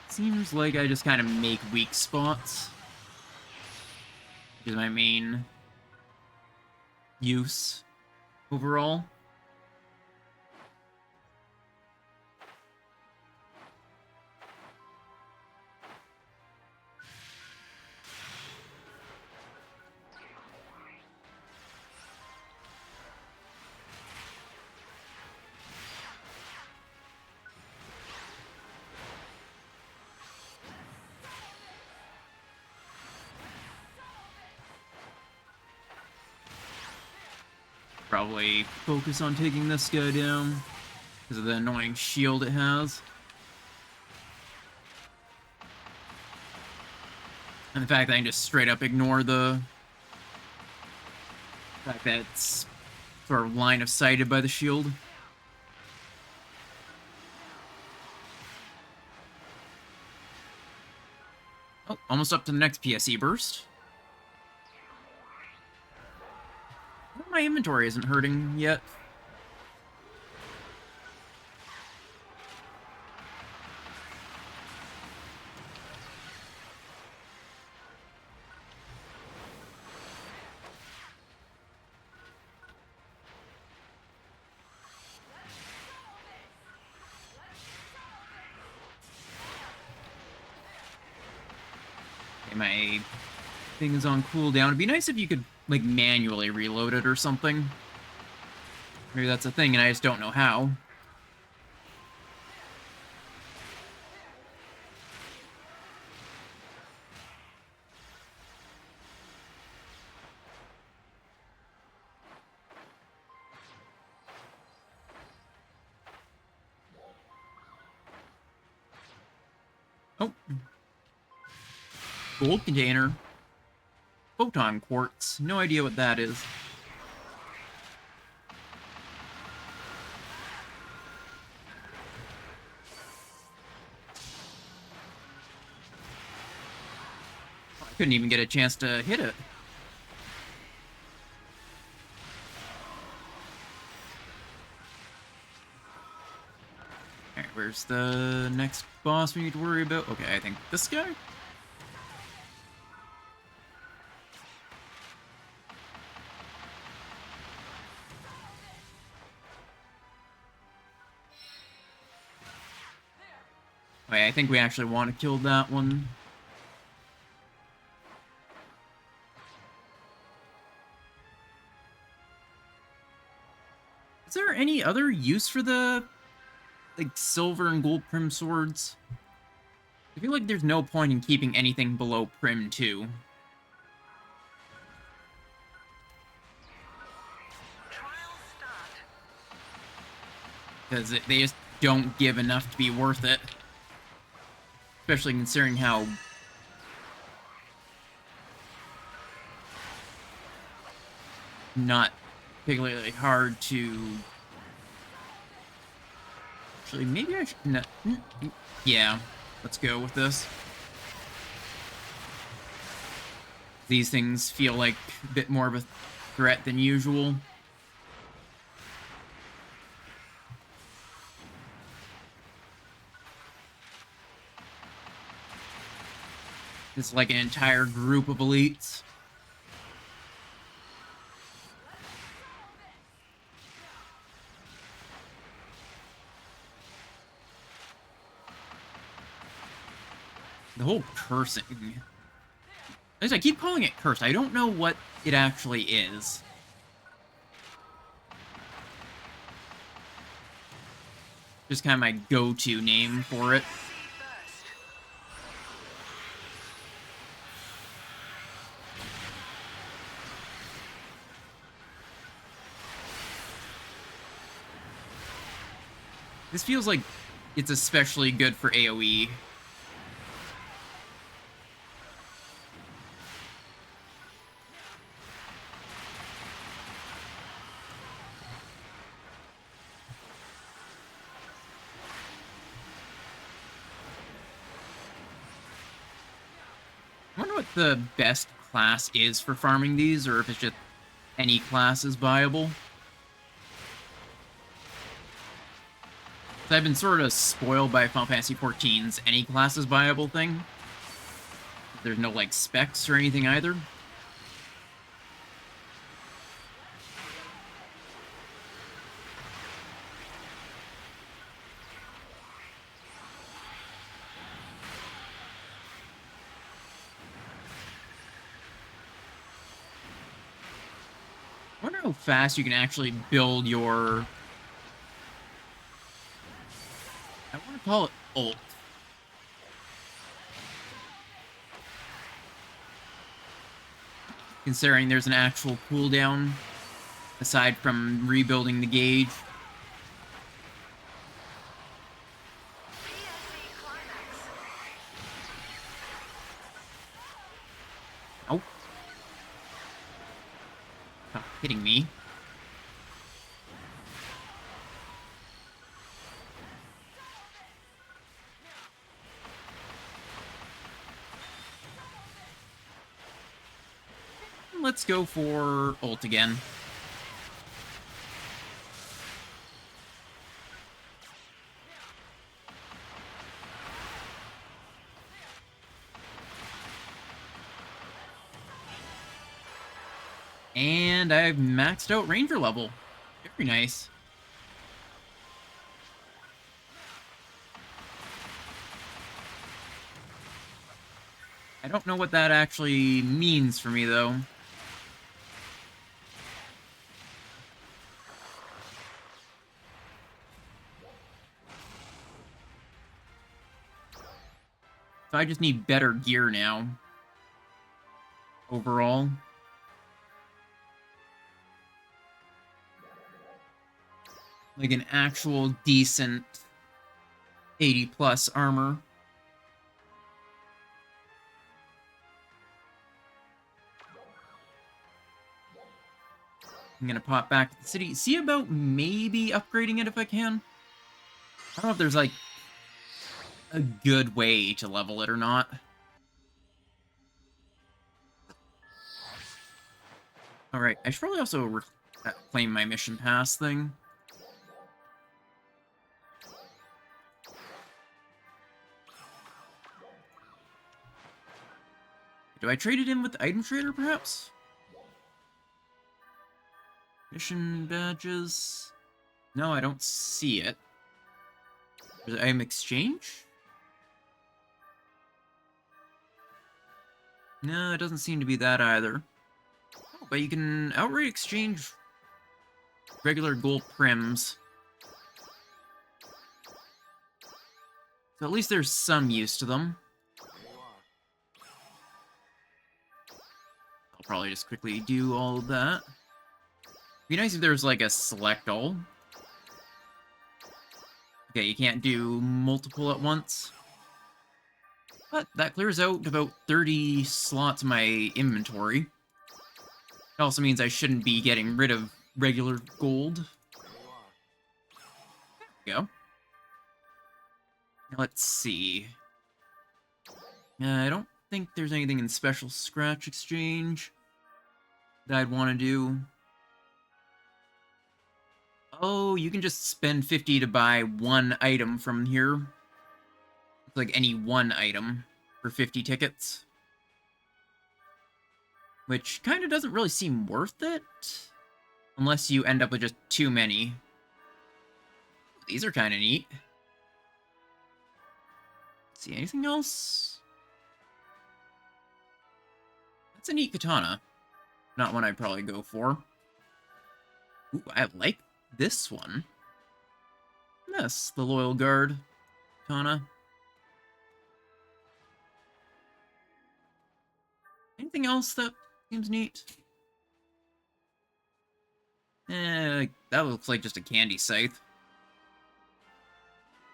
Seems like I just kind of make weak spots. Which is my main use overall. Probably focus on taking this guy down because of the annoying shield it has. And the fact that I can just straight up ignore the fact that it's sort of line of sighted by the shield. Oh, almost up to the next PSE burst. My inventory isn't hurting yet. Okay, my thing is on cooldown. It'd be nice if you could, like, manually reload it or something. Maybe that's a thing and I just don't know how. Oh. Gold container. Photon quartz. No idea what that is. Couldn't even get a chance to hit it. Alright, where's the next boss we need to worry about? Okay, I think this guy? Wait, I think we actually want to kill that one. Is there any other use for the, like, silver and gold Prim swords? I feel like there's no point in keeping anything below Prim 2. Because they just don't give enough to be worth it. Especially considering how not particularly hard to... Actually, maybe I should... No, yeah, let's go with this. These things feel like a bit more of a threat than usual. It's like an entire group of elites. The whole cursing. At least I keep calling it cursed. I don't know what it actually is. Just kind of my go-to name for it. This feels like it's especially good for AoE. I wonder what the best class is for farming these, or if it's just any class is viable. I've been sort of spoiled by Final Fantasy XIV's any class is viable thing. There's no, like, specs or anything either. I wonder how fast you can actually build your... I want to call it ult. Considering there's an actual cooldown, aside from rebuilding the gauge. Oh. Stop hitting me. Let's go for ult again. And I've maxed out Ranger level. Very nice. I don't know what that actually means for me, though. So I just need better gear now. Overall. Like an actual decent 80+ armor. I'm gonna pop back to the city. See about maybe upgrading it if I can. I don't know if there's, like, a good way to level it or not. Alright, I should probably also claim my mission pass thing. Do I trade it in with the item trader, perhaps? Mission badges... No, I don't see it. Is it item exchange? No, it doesn't seem to be that either. Oh, but you can outright exchange regular gold prims. So at least there's some use to them. I'll probably just quickly do all of that. It'd be nice if there was like a select all. Okay, you can't do multiple at once. But that clears out about 30 slots in my inventory. It also means I shouldn't be getting rid of regular gold. There we go. Now let's see. I don't think there's anything in Special Scratch Exchange that I'd want to do. Oh, you can just spend 50 to buy one item from here. It's like any one item for 50 tickets. Which kind of doesn't really seem worth it. Unless you end up with just too many. These are kind of neat. Let's see, anything else? That's a neat katana. Not one I'd probably go for. Ooh, I like this one. Yes, the Loyal Guard katana. Anything else that seems neat? That looks like just a candy scythe.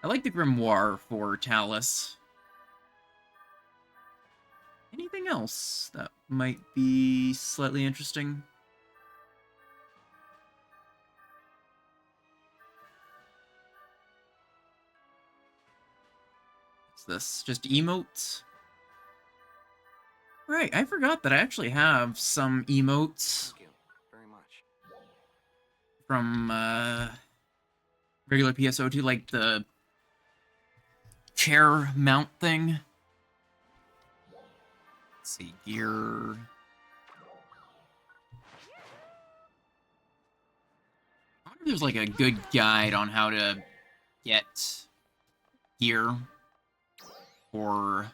I like the grimoire for Talus. Anything else that might be slightly interesting? What's this? Just emotes? Right, I forgot that I actually have some emotes. Thank you very much. From, regular PSO2, like the chair mount thing. Let's see, gear... I wonder if there's, like, a good guide on how to get gear for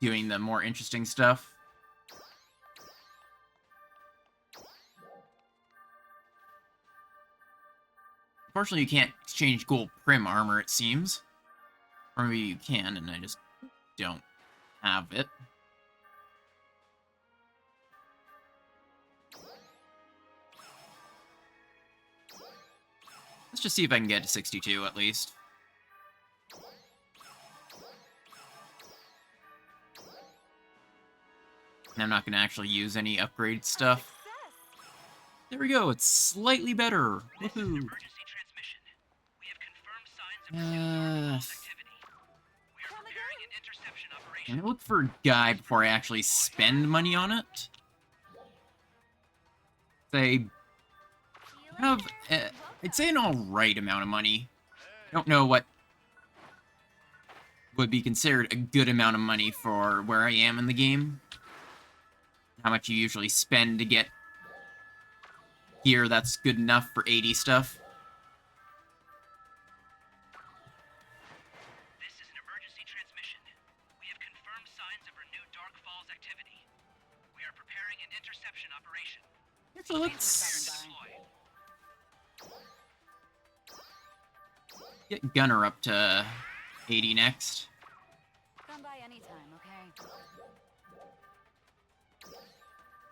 doing the more interesting stuff. Unfortunately, you can't exchange gold prim armor, it seems. Or maybe you can, and I just don't have it. Let's just see if I can get to 62, at least. And I'm not going to actually use any upgrade stuff. There we go, it's slightly better. Woohoo! Can I look for a guide before I actually spend money on it? Say, have, I'd say an alright amount of money. I don't know what would be considered a good amount of money for where I am in the game. How much you usually spend to get gear that's good enough for 80 stuff. This is an emergency transmission. We have confirmed signs of renewed Dark Falls activity. We are preparing an interception operation. Actually, let's get Gunner up to 80 next. Come by anytime, okay?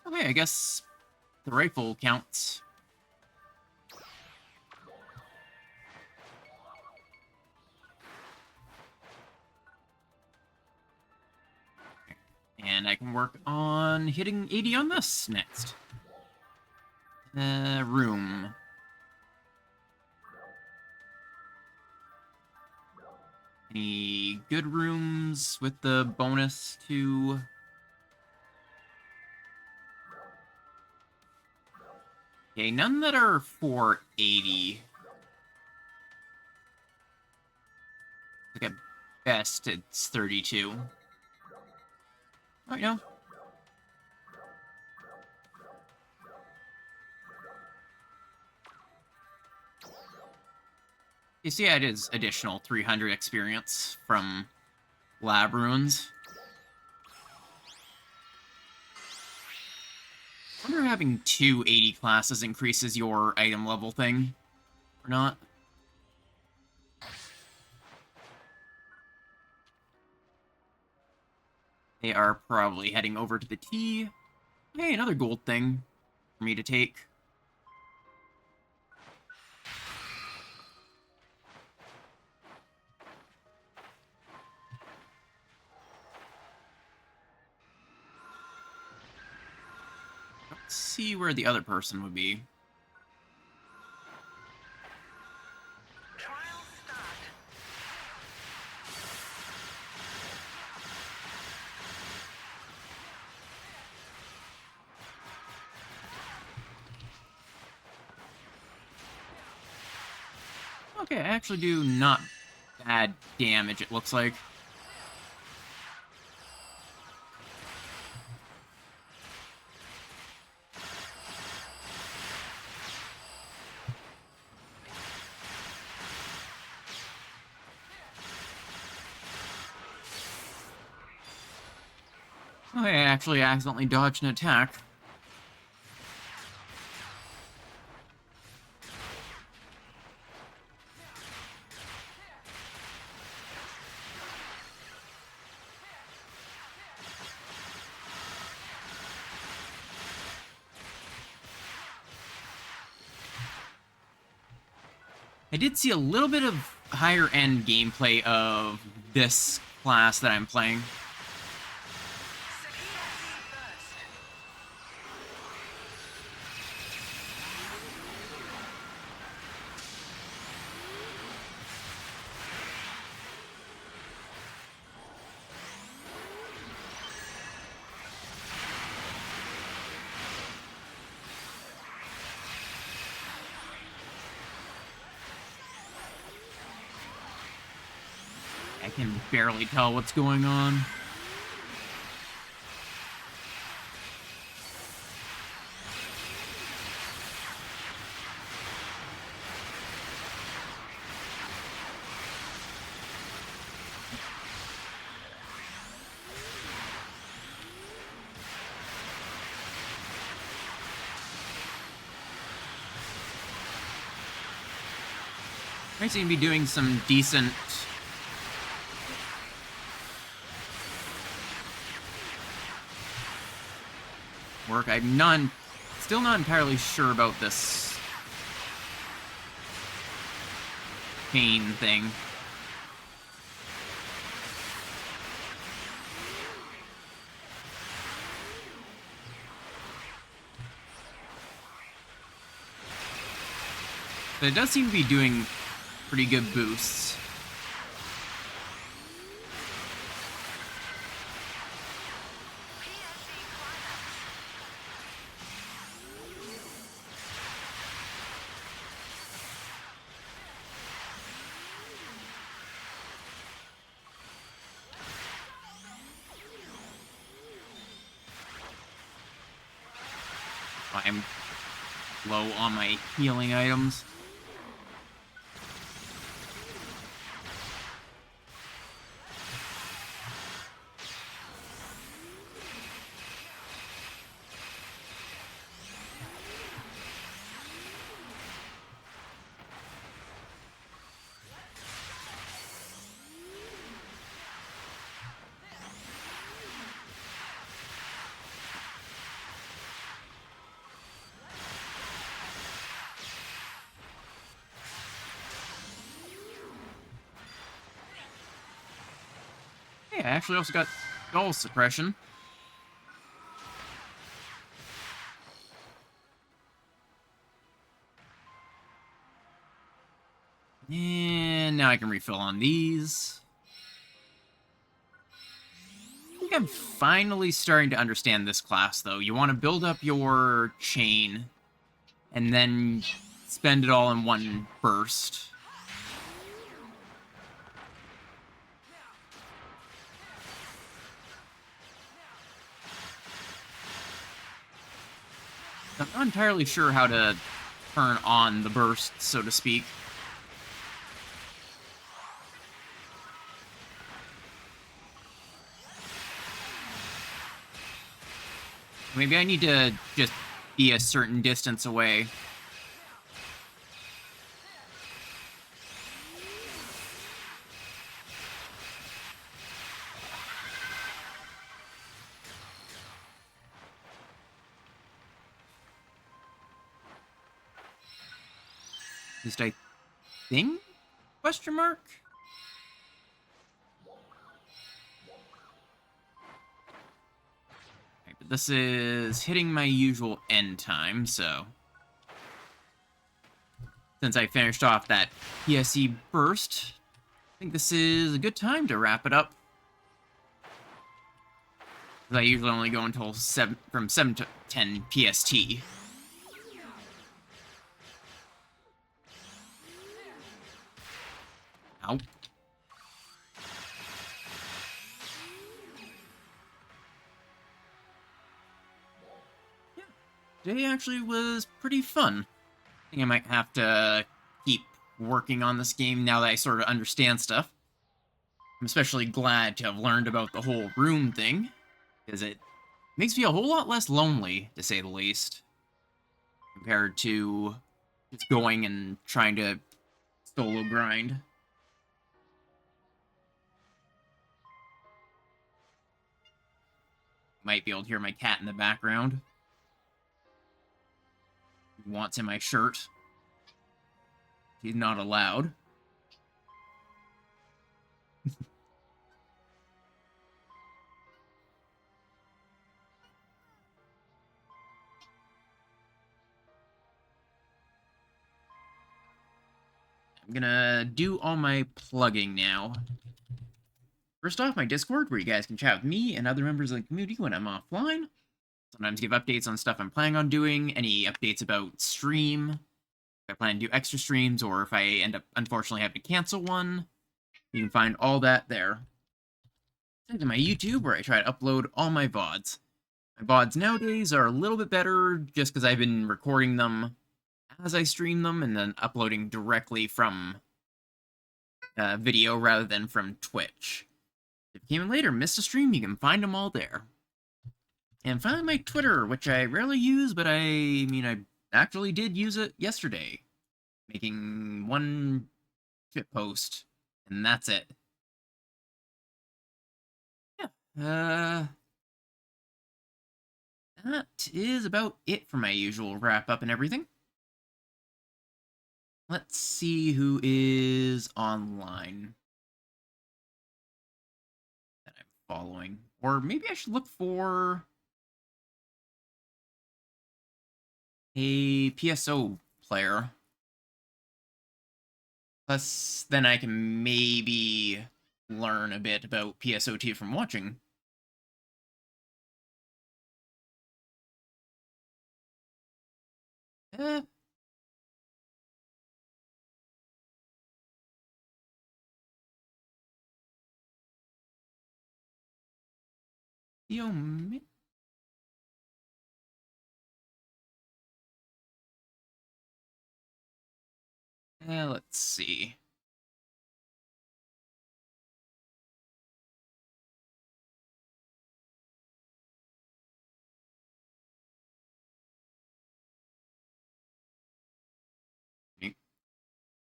Okay, I guess the rifle counts. And I can work on hitting 80 on this next. Room. Any good rooms with the bonus to Okay, none that are 480. Like at best, it's 32. Oh, you know. You see, it is additional 300 experience from lab ruins. I wonder if having 280 classes increases your item level thing or not. They are probably heading over to the T. Hey, another gold thing for me to take. Let's see where the other person would be. Trial start. Okay, I actually do not bad damage, it looks like. Okay, I actually accidentally dodged an attack. I did see a little bit of higher end gameplay of this class that I'm playing. I can barely tell what's going on. I seem to be doing some decent work. Still not entirely sure about this pain thing. But it does seem to be doing pretty good boosts. I'm low on my healing items. Hey, I actually also got goal suppression. And now I can refill on these. I think I'm finally starting to understand this class, though. You want to build up your chain and then spend it all in one burst. I'm not entirely sure how to turn on the burst, so to speak. Maybe I need to just be a certain distance away. At least I think? Question mark? Okay, but this is hitting my usual end time, so... Since I finished off that PSE burst, I think this is a good time to wrap it up. I usually only go until from 7 to 10 PST. Ow. Yeah, today actually was pretty fun. I think I might have to keep working on this game now that I sort of understand stuff. I'm especially glad to have learned about the whole room thing, because it makes me a whole lot less lonely, to say the least, compared to just going and trying to solo grind. Might be able to hear my cat in the background. He wants in my shirt. He's not allowed. I'm gonna do all my plugging now. First off, my Discord, where you guys can chat with me and other members of the community when I'm offline. Sometimes give updates on stuff I'm planning on doing, any updates about stream, if I plan to do extra streams, or if I end up, unfortunately, having to cancel one. You can find all that there. Send to my YouTube, where I try to upload all my VODs. My VODs nowadays are a little bit better, just because I've been recording them as I stream them, and then uploading directly from video rather than from Twitch. If you came in later, missed a stream, you can find them all there. And finally, my Twitter, which I rarely use, but I actually did use it yesterday. Making one shit post, and that's it. Yeah, that is about it for my usual wrap-up and everything. Let's see who is online that I'm following. Or maybe I should look for a PSO player. Plus, then I can maybe learn a bit about PSO2 from watching. Eh. Let's see.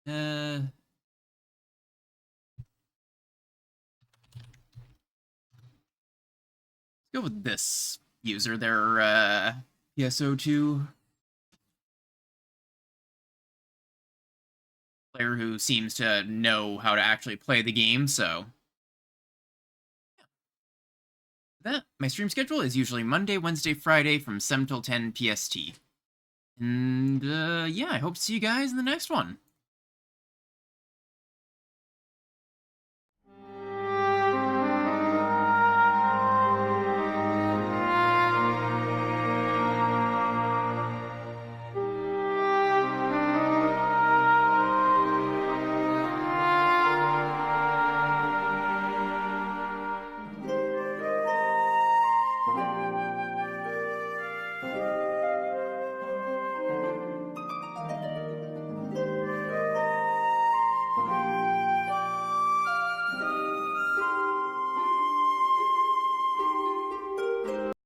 Uh, go with this user, their PSO2 player who seems to know how to actually play the game, so yeah. My stream schedule is usually Monday, Wednesday, Friday from 7 till 10 PST. And yeah, I hope to see you guys in the next one.